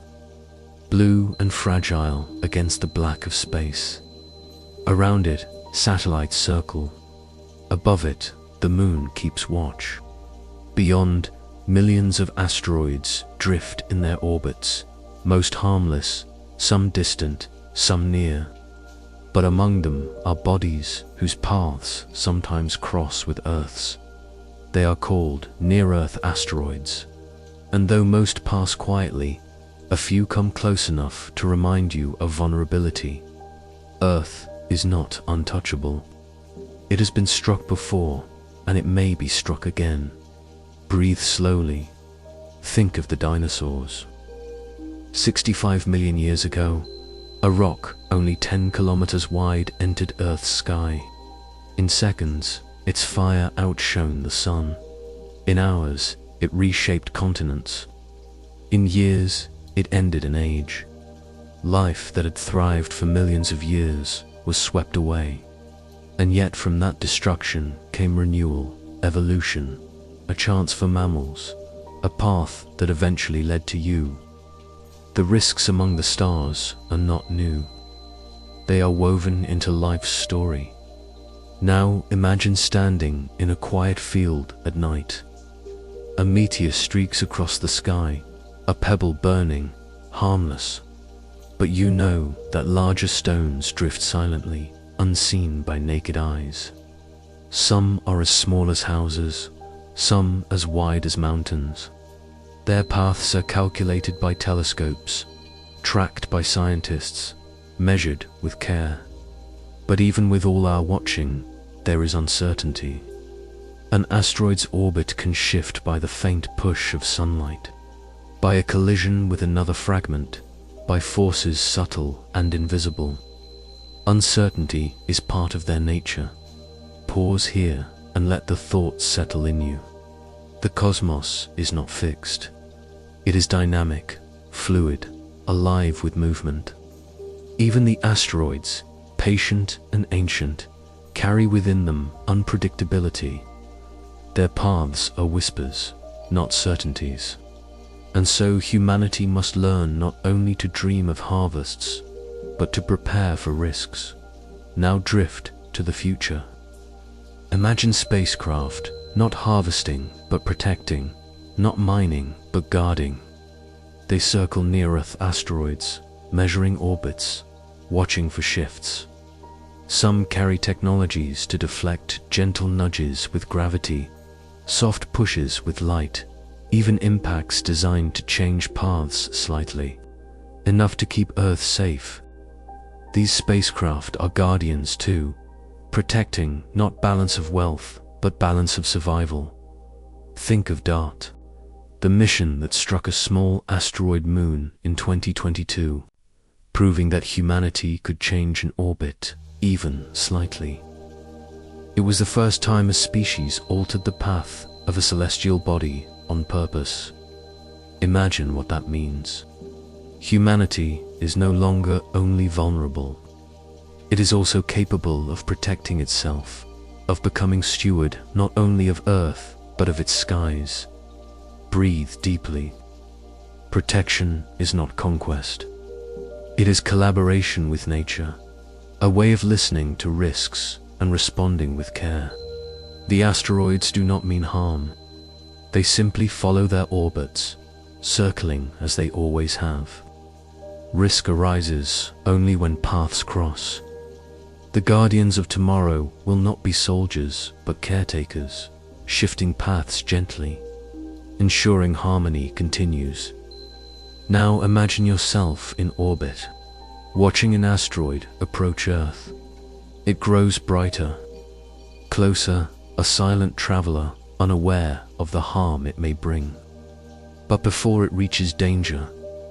blue and fragile against the black of space. Around it, satellites circle. Above it, the moon keeps watch. Beyond, millions of asteroids drift in their orbits, most harmless, some distant, some near. But among them are bodies whose paths sometimes cross with Earth's. They are called near-Earth asteroids. And though most pass quietly, a few come close enough to remind you of vulnerability. Earth is not untouchable. It has been struck before, and it may be struck again. Breathe slowly. Think of the dinosaurs. 65 million years ago, a rock only 10 kilometers wide entered Earth's sky. In seconds, its fire outshone the sun. In hours, it reshaped continents. In years, it ended an age. Life that had thrived for millions of years was swept away. And yet from that destruction came renewal, evolution, a chance for mammals, a path that eventually led to you. The risks among the stars are not new. They are woven into life's story. Now imagine standing in a quiet field at night. A meteor streaks across the sky, a pebble burning, harmless. But you know that larger stones drift silently, unseen by naked eyes. Some are as small as houses, some as wide as mountains. Their paths are calculated by telescopes, tracked by scientists, measured with care. But even with all our watching, there is uncertainty. An asteroid's orbit can shift by the faint push of sunlight, by a collision with another fragment, by forces subtle and invisible. Uncertainty is part of their nature. Pause here and let the thoughts settle in you. The cosmos is not fixed. It is dynamic, fluid, alive with movement. Even the asteroids, patient and ancient, carry within them unpredictability. Their paths are whispers, not certainties. And so humanity must learn not only to dream of harvests, but to prepare for risks. Now drift to the future. Imagine spacecraft, not harvesting but protecting, not mining but guarding. They circle near-Earth asteroids, measuring orbits, watching for shifts. Some carry technologies to deflect gentle nudges with gravity, soft pushes with light, even impacts designed to change paths slightly, enough to keep Earth safe. These spacecraft are guardians too, protecting not balance of wealth, but balance of survival. Think of DART, the mission that struck a small asteroid moon in 2022, proving that humanity could change an orbit, even slightly. It was the first time a species altered the path of a celestial body on purpose. Imagine what that means. Humanity is no longer only vulnerable. It is also capable of protecting itself, of becoming steward not only of Earth, but of its skies. Breathe deeply. Protection is not conquest. It is collaboration with nature, a way of listening to risks and responding with care. The asteroids do not mean harm. They simply follow their orbits, circling as they always have. Risk arises only when paths cross. The guardians of tomorrow will not be soldiers, but caretakers, shifting paths gently, ensuring harmony continues. Now imagine yourself in orbit, watching an asteroid approach Earth. It grows brighter, closer, a silent traveler, unaware of the harm it may bring. But before it reaches danger,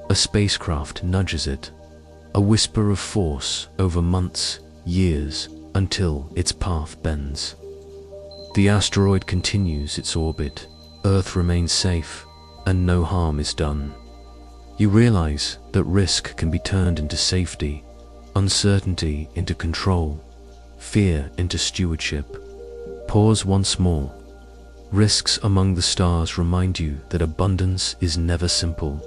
a spacecraft nudges it, a whisper of force over months, years, until its path bends. The asteroid continues its orbit, Earth remains safe, and no harm is done. You realize that risk can be turned into safety, uncertainty into control, fear into stewardship. Pause once more. Risks among the stars remind you that abundance is never simple.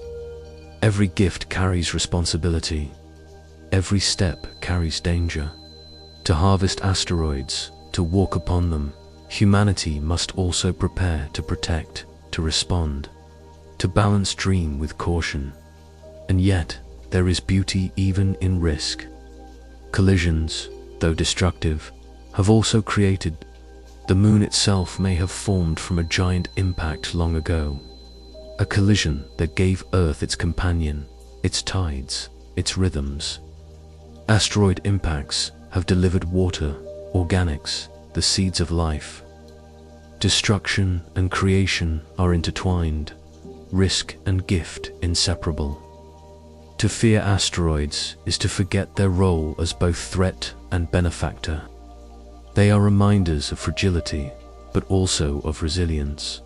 Every gift carries responsibility. Every step carries danger. To harvest asteroids, to walk upon them, humanity must also prepare to protect, to respond, to balance dream with caution. And yet, there is beauty even in risk. Collisions, though destructive, have also created. The moon itself may have formed from a giant impact long ago. A collision that gave Earth its companion, its tides, its rhythms. Asteroid impacts have delivered water, organics, the seeds of life. Destruction and creation are intertwined, risk and gift inseparable. To fear asteroids is to forget their role as both threat and benefactor. They are reminders of fragility, but also of resilience.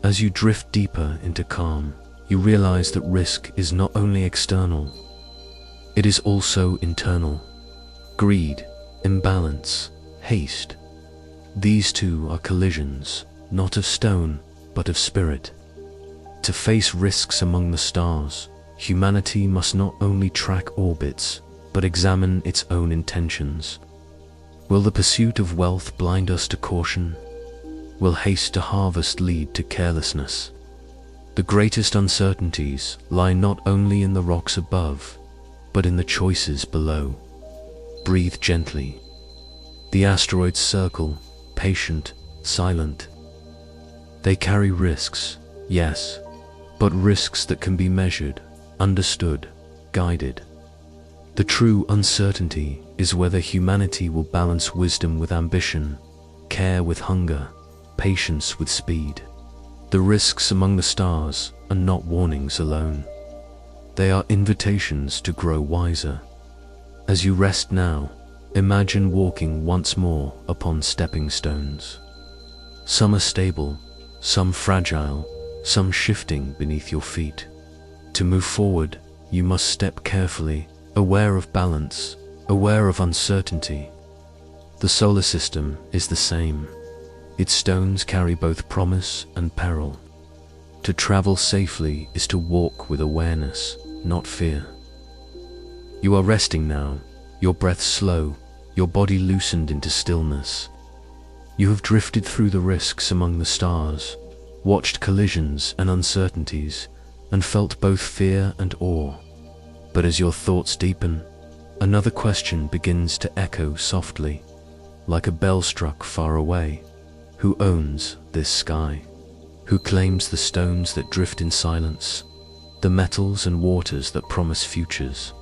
As you drift deeper into calm, you realize that risk is not only external, it is also internal. Greed, imbalance, haste. These two are collisions, not of stone, but of spirit. To face risks among the stars, humanity must not only track orbits, but examine its own intentions. Will the pursuit of wealth blind us to caution? Will haste to harvest lead to carelessness? The greatest uncertainties lie not only in the rocks above, but in the choices below. Breathe gently. The asteroids circle, patient, silent. They carry risks, yes, but risks that can be measured, understood, guided. The true uncertainty is whether humanity will balance wisdom with ambition, care with hunger, patience with speed. The risks among the stars are not warnings alone. They are invitations to grow wiser. As you rest now, imagine walking once more upon stepping stones. Some are stable, some fragile, some shifting beneath your feet. To move forward, you must step carefully, aware of balance, aware of uncertainty. The solar system is the same. Its stones carry both promise and peril. To travel safely is to walk with awareness, not fear. You are resting now, your breath slow, your body loosened into stillness. You have drifted through the risks among the stars, watched collisions and uncertainties, and felt both fear and awe. But as your thoughts deepen, another question begins to echo softly, like a bell struck far away. Who owns this sky? Who claims the stones that drift in silence, the metals and waters that promise futures?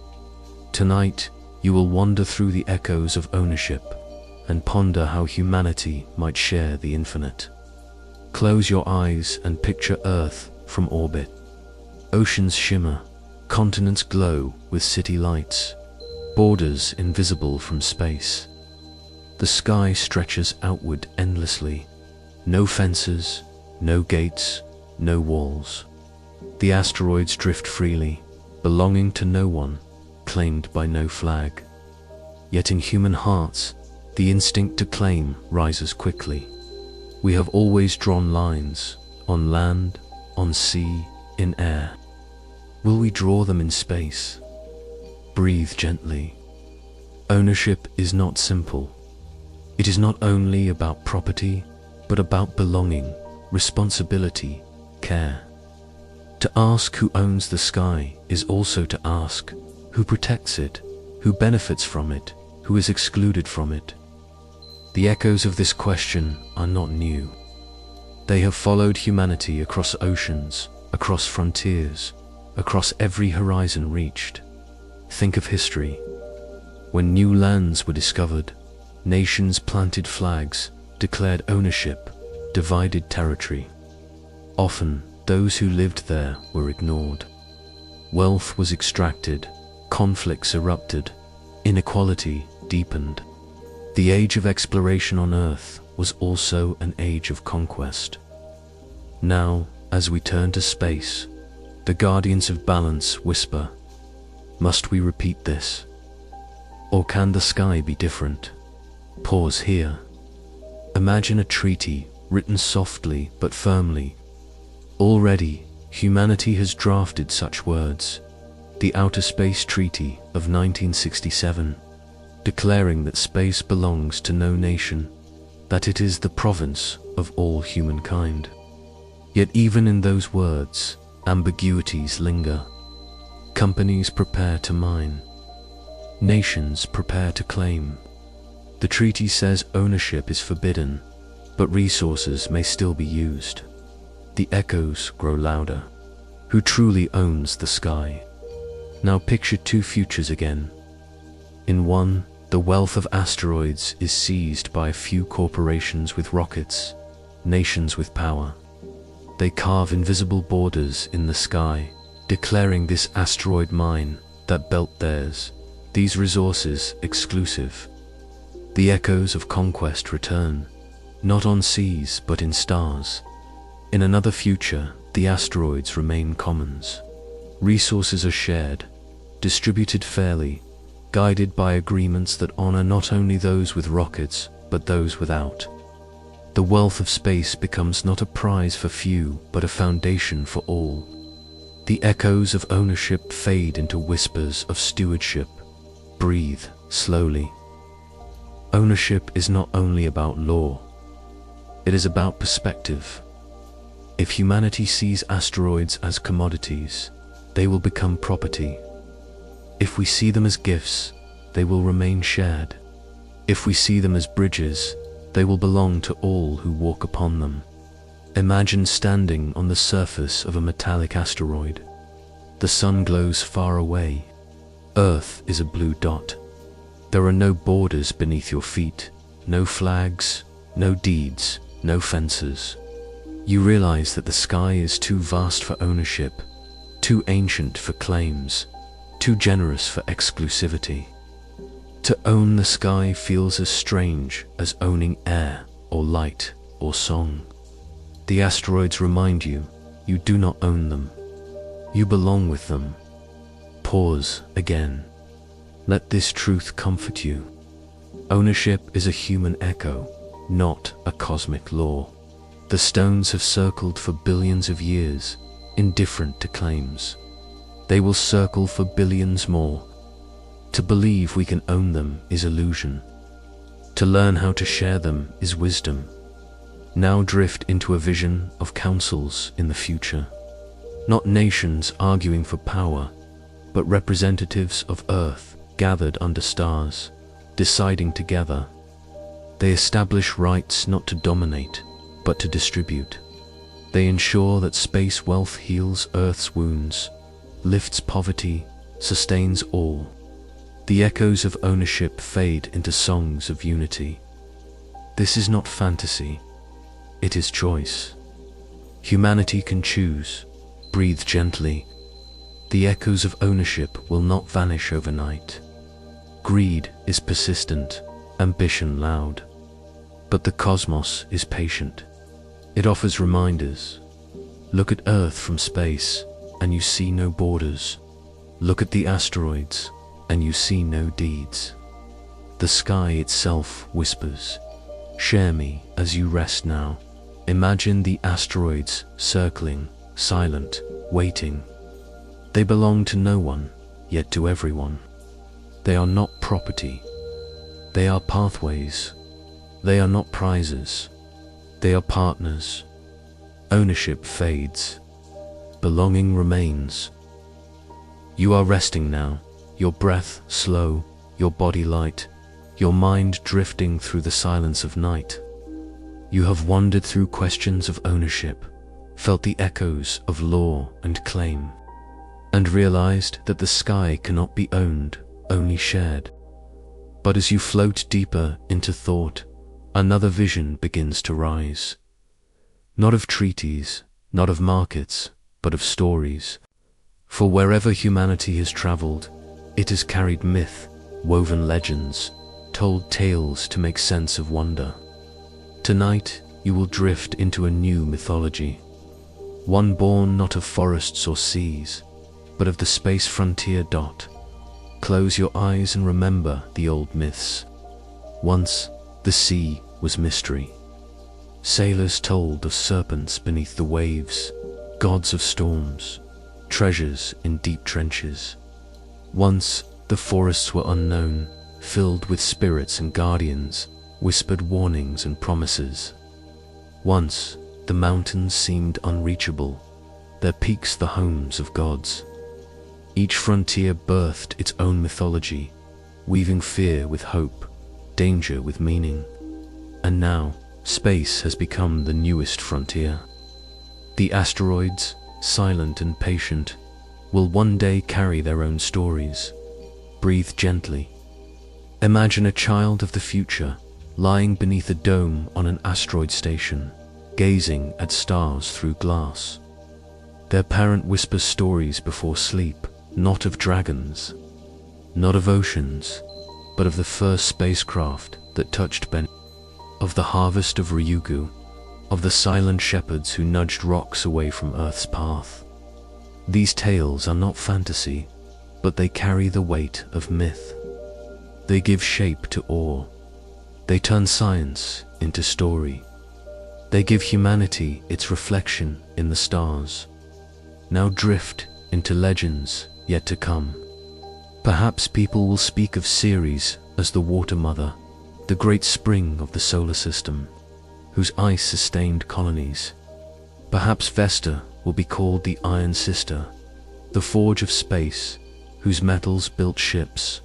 Tonight, you will wander through the echoes of ownership and ponder how humanity might share the infinite. Close your eyes and picture Earth from orbit. Oceans shimmer, continents glow with city lights, borders invisible from space. The sky stretches outward endlessly. No fences, no gates, no walls. The asteroids drift freely, belonging to no one, claimed by no flag. Yet in human hearts, the instinct to claim rises quickly. We have always drawn lines, on land, on sea, in air. Will we draw them in space? Breathe gently. Ownership is not simple. It is not only about property, but about belonging, responsibility, care. To ask who owns the sky is also to ask who protects it, who benefits from it, who is excluded from it. The echoes of this question are not new. They have followed humanity across oceans, across frontiers, across every horizon reached. Think of history. When new lands were discovered, nations planted flags, declared ownership, divided territory. Often, those who lived there were ignored. Wealth was extracted, conflicts erupted, inequality deepened. The age of exploration on Earth was also an age of conquest. Now, as we turn to space, the guardians of balance whisper, must we repeat this? Or can the sky be different? Pause here. Imagine a treaty written softly but firmly. Already, humanity has drafted such words. The Outer Space Treaty of 1967, declaring that space belongs to no nation, that it is the province of all humankind. Yet even in those words, ambiguities linger. Companies prepare to mine. Nations prepare to claim. The treaty says ownership is forbidden, but resources may still be used. The echoes grow louder. Who truly owns the sky? Now picture two futures again. In one, the wealth of asteroids is seized by a few corporations with rockets, nations with power. They carve invisible borders in the sky, declaring this asteroid mine, that belt theirs, these resources exclusive. The echoes of conquest return, not on seas but in stars. In another future, the asteroids remain commons. Resources are shared, distributed fairly, guided by agreements that honor not only those with rockets, but those without. The wealth of space becomes not a prize for few, but a foundation for all. The echoes of ownership fade into whispers of stewardship. Breathe slowly. Ownership is not only about law. It is about perspective. If humanity sees asteroids as commodities, they will become property. If we see them as gifts, they will remain shared. If we see them as bridges, they will belong to all who walk upon them. Imagine standing on the surface of a metallic asteroid. The sun glows far away. Earth is a blue dot. There are no borders beneath your feet, no flags, no deeds, no fences. You realize that the sky is too vast for ownership, too ancient for claims, too generous for exclusivity. To own the sky feels as strange as owning air or light or song. The asteroids remind you, you do not own them. You belong with them. Pause again. Let this truth comfort you. Ownership is a human echo, not a cosmic law. The stones have circled for billions of years, indifferent to claims. They will circle for billions more. To believe we can own them is illusion. To learn how to share them is wisdom. Now drift into a vision of councils in the future. Not nations arguing for power, but representatives of Earth gathered under stars, deciding together. They establish rights not to dominate, but to distribute. They ensure that space wealth heals Earth's wounds, lifts poverty, sustains all. The echoes of ownership fade into songs of unity. This is not fantasy, it is choice. Humanity can choose. Breathe gently. The echoes of ownership will not vanish overnight. Greed is persistent, ambition loud. But the cosmos is patient. It offers reminders. Look at Earth from space, and you see no borders. Look at the asteroids, and you see no deeds. The sky itself whispers, "Share me as you rest now." Imagine the asteroids circling, silent, waiting. They belong to no one, yet to everyone. They are not property. They are pathways. They are not prizes. They are partners. Ownership fades. Belonging remains. You are resting now, your breath slow, your body light, your mind drifting through the silence of night. You have wandered through questions of ownership, felt the echoes of law and claim, and realized that the sky cannot be owned, only shared. But as you float deeper into thought, another vision begins to rise. Not of treaties, not of markets, but of stories. For wherever humanity has traveled, it has carried myth, woven legends, told tales to make sense of wonder. Tonight, you will drift into a new mythology. One born not of forests or seas, but of the space frontier. Close your eyes and remember the old myths. Once, the sea was mystery. Sailors told of serpents beneath the waves, gods of storms, treasures in deep trenches. Once, the forests were unknown, filled with spirits and guardians, whispered warnings and promises. Once, the mountains seemed unreachable, their peaks the homes of gods. Each frontier birthed its own mythology, weaving fear with hope, danger with meaning. And now, space has become the newest frontier. The asteroids, silent and patient, will one day carry their own stories. Breathe gently. Imagine a child of the future, lying beneath a dome on an asteroid station, gazing at stars through glass. Their parent whispers stories before sleep, not of dragons, not of oceans, but of the first spacecraft that touched Ben, of the harvest of Ryugu, of the silent shepherds who nudged rocks away from Earth's path. These tales are not fantasy, but they carry the weight of myth. They give shape to awe. They turn science into story. They give humanity its reflection in the stars. Now drift into legends yet to come. Perhaps people will speak of Ceres as the water mother, the great spring of the solar system, whose ice sustained colonies. Perhaps Vesta will be called the Iron Sister, the forge of space, whose metals built ships.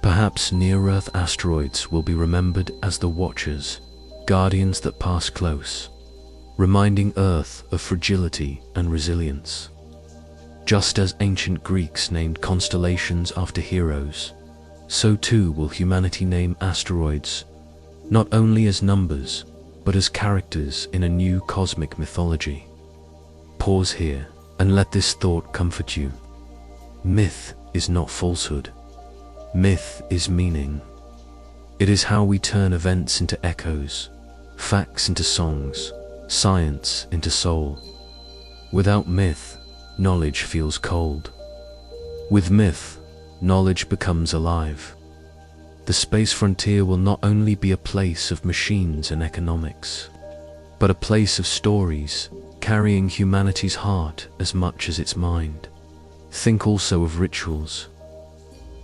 Perhaps near-Earth asteroids will be remembered as the Watchers, guardians that pass close, reminding Earth of fragility and resilience. Just as ancient Greeks named constellations after heroes, so too will humanity name asteroids, not only as numbers, but as characters in a new cosmic mythology. Pause here and let this thought comfort you. Myth is not falsehood. Myth is meaning. It is how we turn events into echoes, facts into songs, science into soul. Without myth, knowledge feels cold. With myth, knowledge becomes alive. The space frontier will not only be a place of machines and economics, but a place of stories, carrying humanity's heart as much as its mind. Think also of rituals.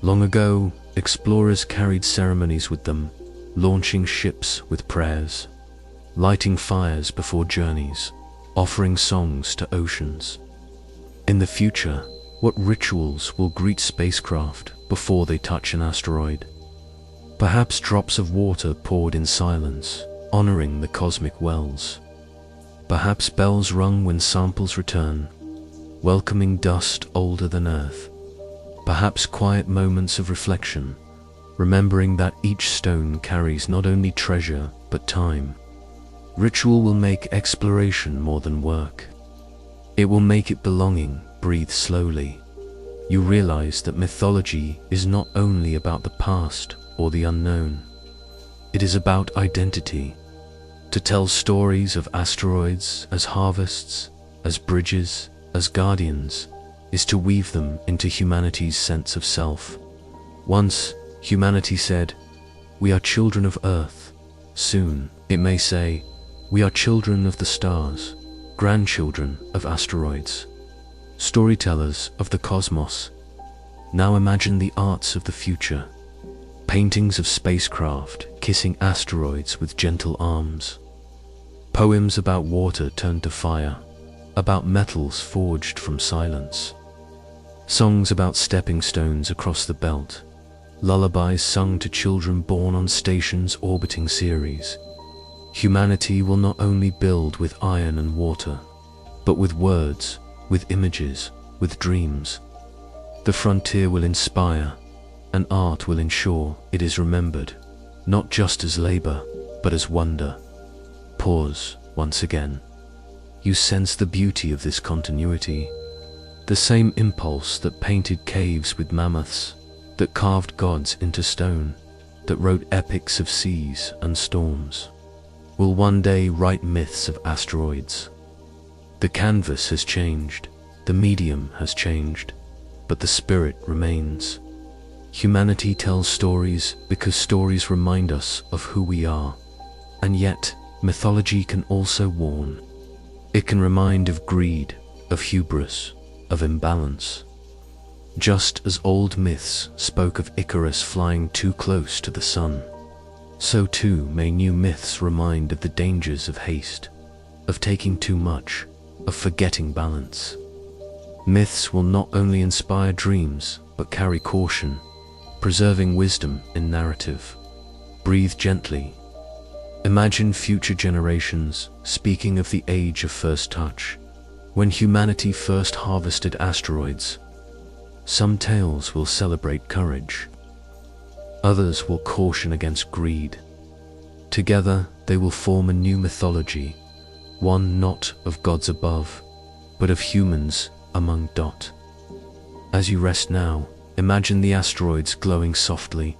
Long ago, explorers carried ceremonies with them, launching ships with prayers, lighting fires before journeys, offering songs to oceans. In the future, what rituals will greet spacecraft before they touch an asteroid? Perhaps drops of water poured in silence, honoring the cosmic wells. Perhaps bells rung when samples return, welcoming dust older than Earth. Perhaps quiet moments of reflection, remembering that each stone carries not only treasure but time. Ritual will make exploration more than work. It will make it belonging. Breathe slowly. You realize that mythology is not only about the past or the unknown. It is about identity. To tell stories of asteroids as harvests, as bridges, as guardians, is to weave them into humanity's sense of self. Once, humanity said, "We are children of Earth." Soon, it may say, "We are children of the stars, grandchildren of asteroids, storytellers of the cosmos." Now imagine the arts of the future. Paintings of spacecraft kissing asteroids with gentle arms. Poems about water turned to fire, about metals forged from silence. Songs about stepping stones across the belt. Lullabies sung to children born on stations orbiting Ceres. Humanity will not only build with iron and water, but with words, with images, with dreams. The frontier will inspire, and art will ensure it is remembered, not just as labor, but as wonder. Pause once again. You sense the beauty of this continuity. The same impulse that painted caves with mammoths, that carved gods into stone, that wrote epics of seas and storms, will one day write myths of asteroids. The canvas has changed, the medium has changed, but the spirit remains. Humanity tells stories because stories remind us of who we are. And yet, mythology can also warn. It can remind of greed, of hubris, of imbalance. Just as old myths spoke of Icarus flying too close to the sun, so too may new myths remind of the dangers of haste, of taking too much, of forgetting balance. Myths will not only inspire dreams, but carry caution, preserving wisdom in narrative. Breathe gently. Imagine future generations speaking of the age of first touch, when humanity first harvested asteroids. Some tales will celebrate courage. Others will caution against greed. Together, they will form a new mythology, one not of gods above, but of humans among dot. As you rest now, imagine the asteroids glowing softly,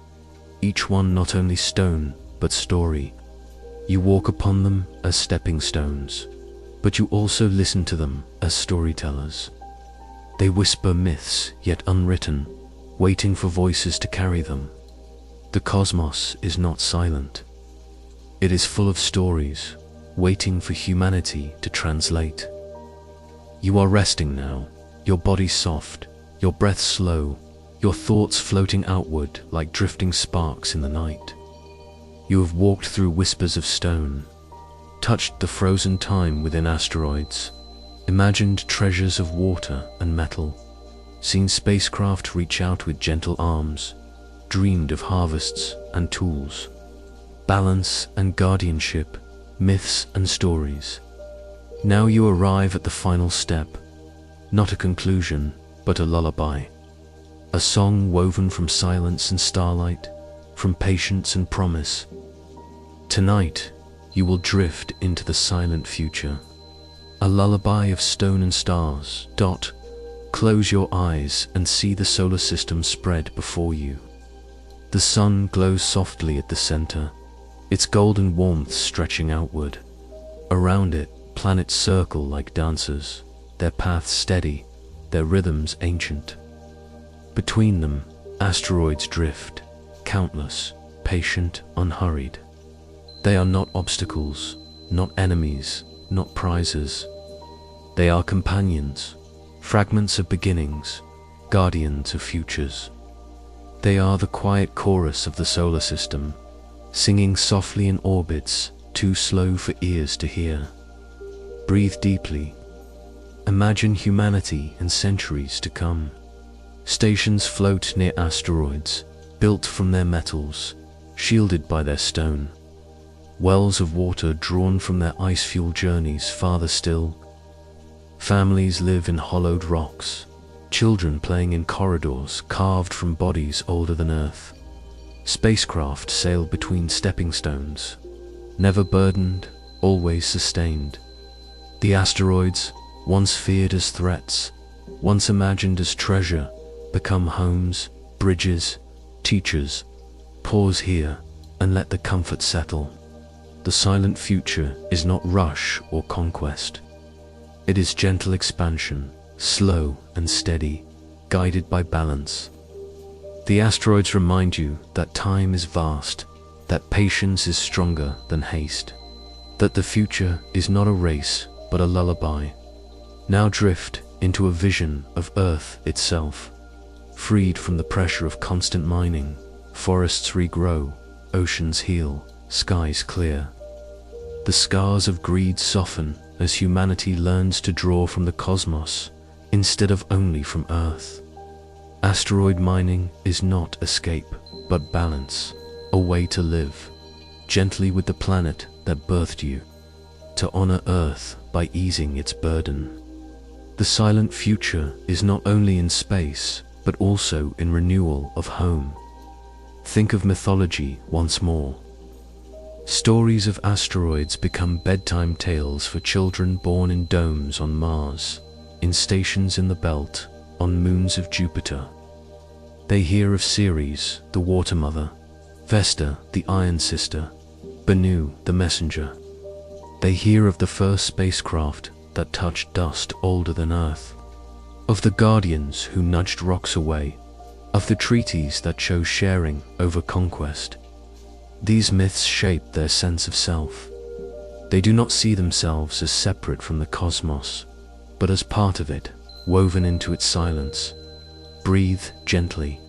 each one not only stone, but story. You walk upon them as stepping stones, but you also listen to them as storytellers. They whisper myths yet unwritten, waiting for voices to carry them. The cosmos is not silent. It is full of stories, waiting for humanity to translate. You are resting now, your body soft, your breath slow, your thoughts floating outward like drifting sparks in the night. You have walked through whispers of stone, touched the frozen time within asteroids, imagined treasures of water and metal, seen spacecraft reach out with gentle arms, dreamed of harvests and tools, balance and guardianship, myths and stories. Now you arrive at the final step, not a conclusion, but a lullaby. A song woven from silence and starlight, from patience and promise. Tonight, you will drift into the silent future. A lullaby of stone and stars. Close your eyes and see the solar system spread before you. The sun glows softly at the center, its golden warmth stretching outward. Around it, planets circle like dancers, their paths steady, their rhythms ancient. Between them, asteroids drift, countless, patient, unhurried. They are not obstacles, not enemies, not prizes. They are companions, fragments of beginnings, guardians of futures. They are the quiet chorus of the solar system, singing softly in orbits too slow for ears to hear. Breathe deeply. Imagine humanity in centuries to come. Stations float near asteroids, built from their metals, shielded by their stone. Wells of water drawn from their ice-fueled journeys farther still. Families live in hollowed rocks, children playing in corridors carved from bodies older than Earth. Spacecraft sail between stepping stones, never burdened, always sustained. The asteroids, once feared as threats, once imagined as treasure, become homes, bridges, teachers. Pause here and let the comfort settle. The silent future is not rush or conquest. It is gentle expansion, slow and steady, guided by balance. The asteroids remind you that time is vast, that patience is stronger than haste, that the future is not a race but a lullaby. Now drift into a vision of Earth itself, freed from the pressure of constant mining. Forests regrow, oceans heal, skies clear. The scars of greed soften as humanity learns to draw from the cosmos instead of only from Earth. Asteroid mining is not escape, but balance, a way to live gently with the planet that birthed you, to honor Earth by easing its burden. The silent future is not only in space, but also in renewal of home. Think of mythology once more. Stories of asteroids become bedtime tales for children born in domes on Mars, in stations in the belt, on moons of Jupiter. They hear of Ceres, the Water Mother, Vesta, the Iron Sister, Bennu, the Messenger. They hear of the first spacecraft that touched dust older than Earth, of the guardians who nudged rocks away, of the treaties that chose sharing over conquest. These myths shape their sense of self. They do not see themselves as separate from the cosmos, but as part of it, woven into its silence. Breathe gently.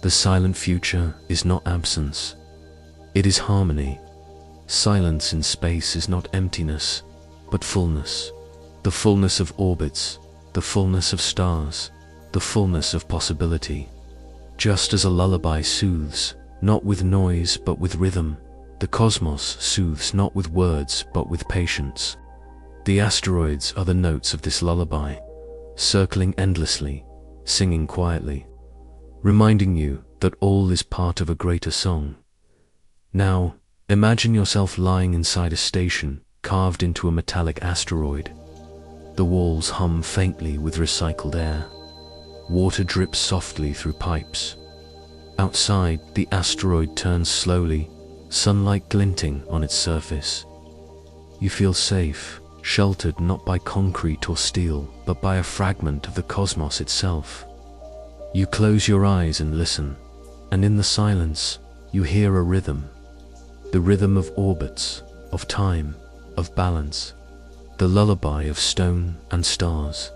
The silent future is not absence. It is harmony. Silence in space is not emptiness, but fullness. The fullness of orbits, the fullness of stars, the fullness of possibility. Just as a lullaby soothes, not with noise but with rhythm, the cosmos soothes not with words but with patience. The asteroids are the notes of this lullaby, circling endlessly, singing quietly, reminding you that all is part of a greater song. Now, imagine yourself lying inside a station carved into a metallic asteroid. The walls hum faintly with recycled air. Water drips softly through pipes. Outside, the asteroid turns slowly, sunlight glinting on its surface. You feel safe, sheltered not by concrete or steel, but by a fragment of the cosmos itself. You close your eyes and listen, and in the silence, you hear a rhythm. The rhythm of orbits, of time, of balance. The lullaby of stone and stars.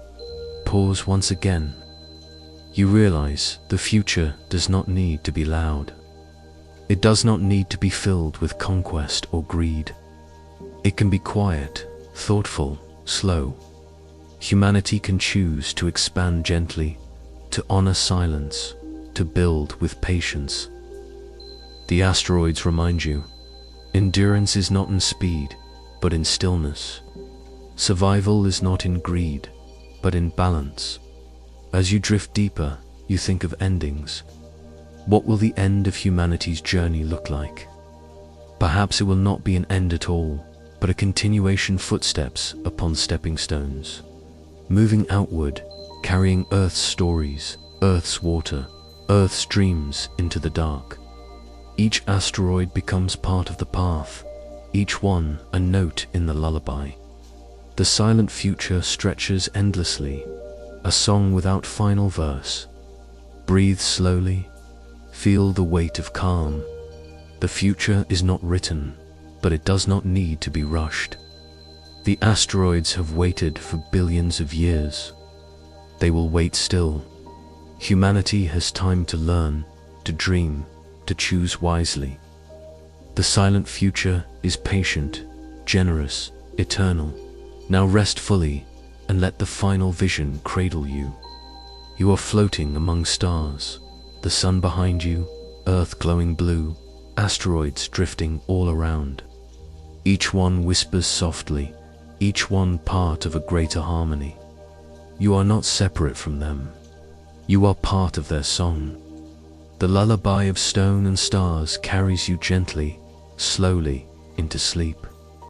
Pause once again. You realize the future does not need to be loud. It does not need to be filled with conquest or greed. It can be quiet, thoughtful, slow. Humanity can choose to expand gently, to honor silence, to build with patience. The asteroids remind you, endurance is not in speed, but in stillness. Survival is not in greed, but in balance. As you drift deeper, you think of endings. What will the end of humanity's journey look like? Perhaps it will not be an end at all, but a continuation, footsteps upon stepping stones. Moving outward, carrying Earth's stories, Earth's water, Earth's dreams into the dark. Each asteroid becomes part of the path, each one a note in the lullaby. The silent future stretches endlessly, a song without final verse. Breathe slowly, feel the weight of calm. The future is not written, but it does not need to be rushed. The asteroids have waited for billions of years. They will wait still. Humanity has time to learn, to dream, to choose wisely. The silent future is patient, generous, eternal. Now rest fully and let the final vision cradle you. You are floating among stars, the sun behind you, Earth glowing blue, asteroids drifting all around. Each one whispers softly, each one part of a greater harmony. You are not separate from them. You are part of their song. The lullaby of stone and stars carries you gently, slowly into sleep.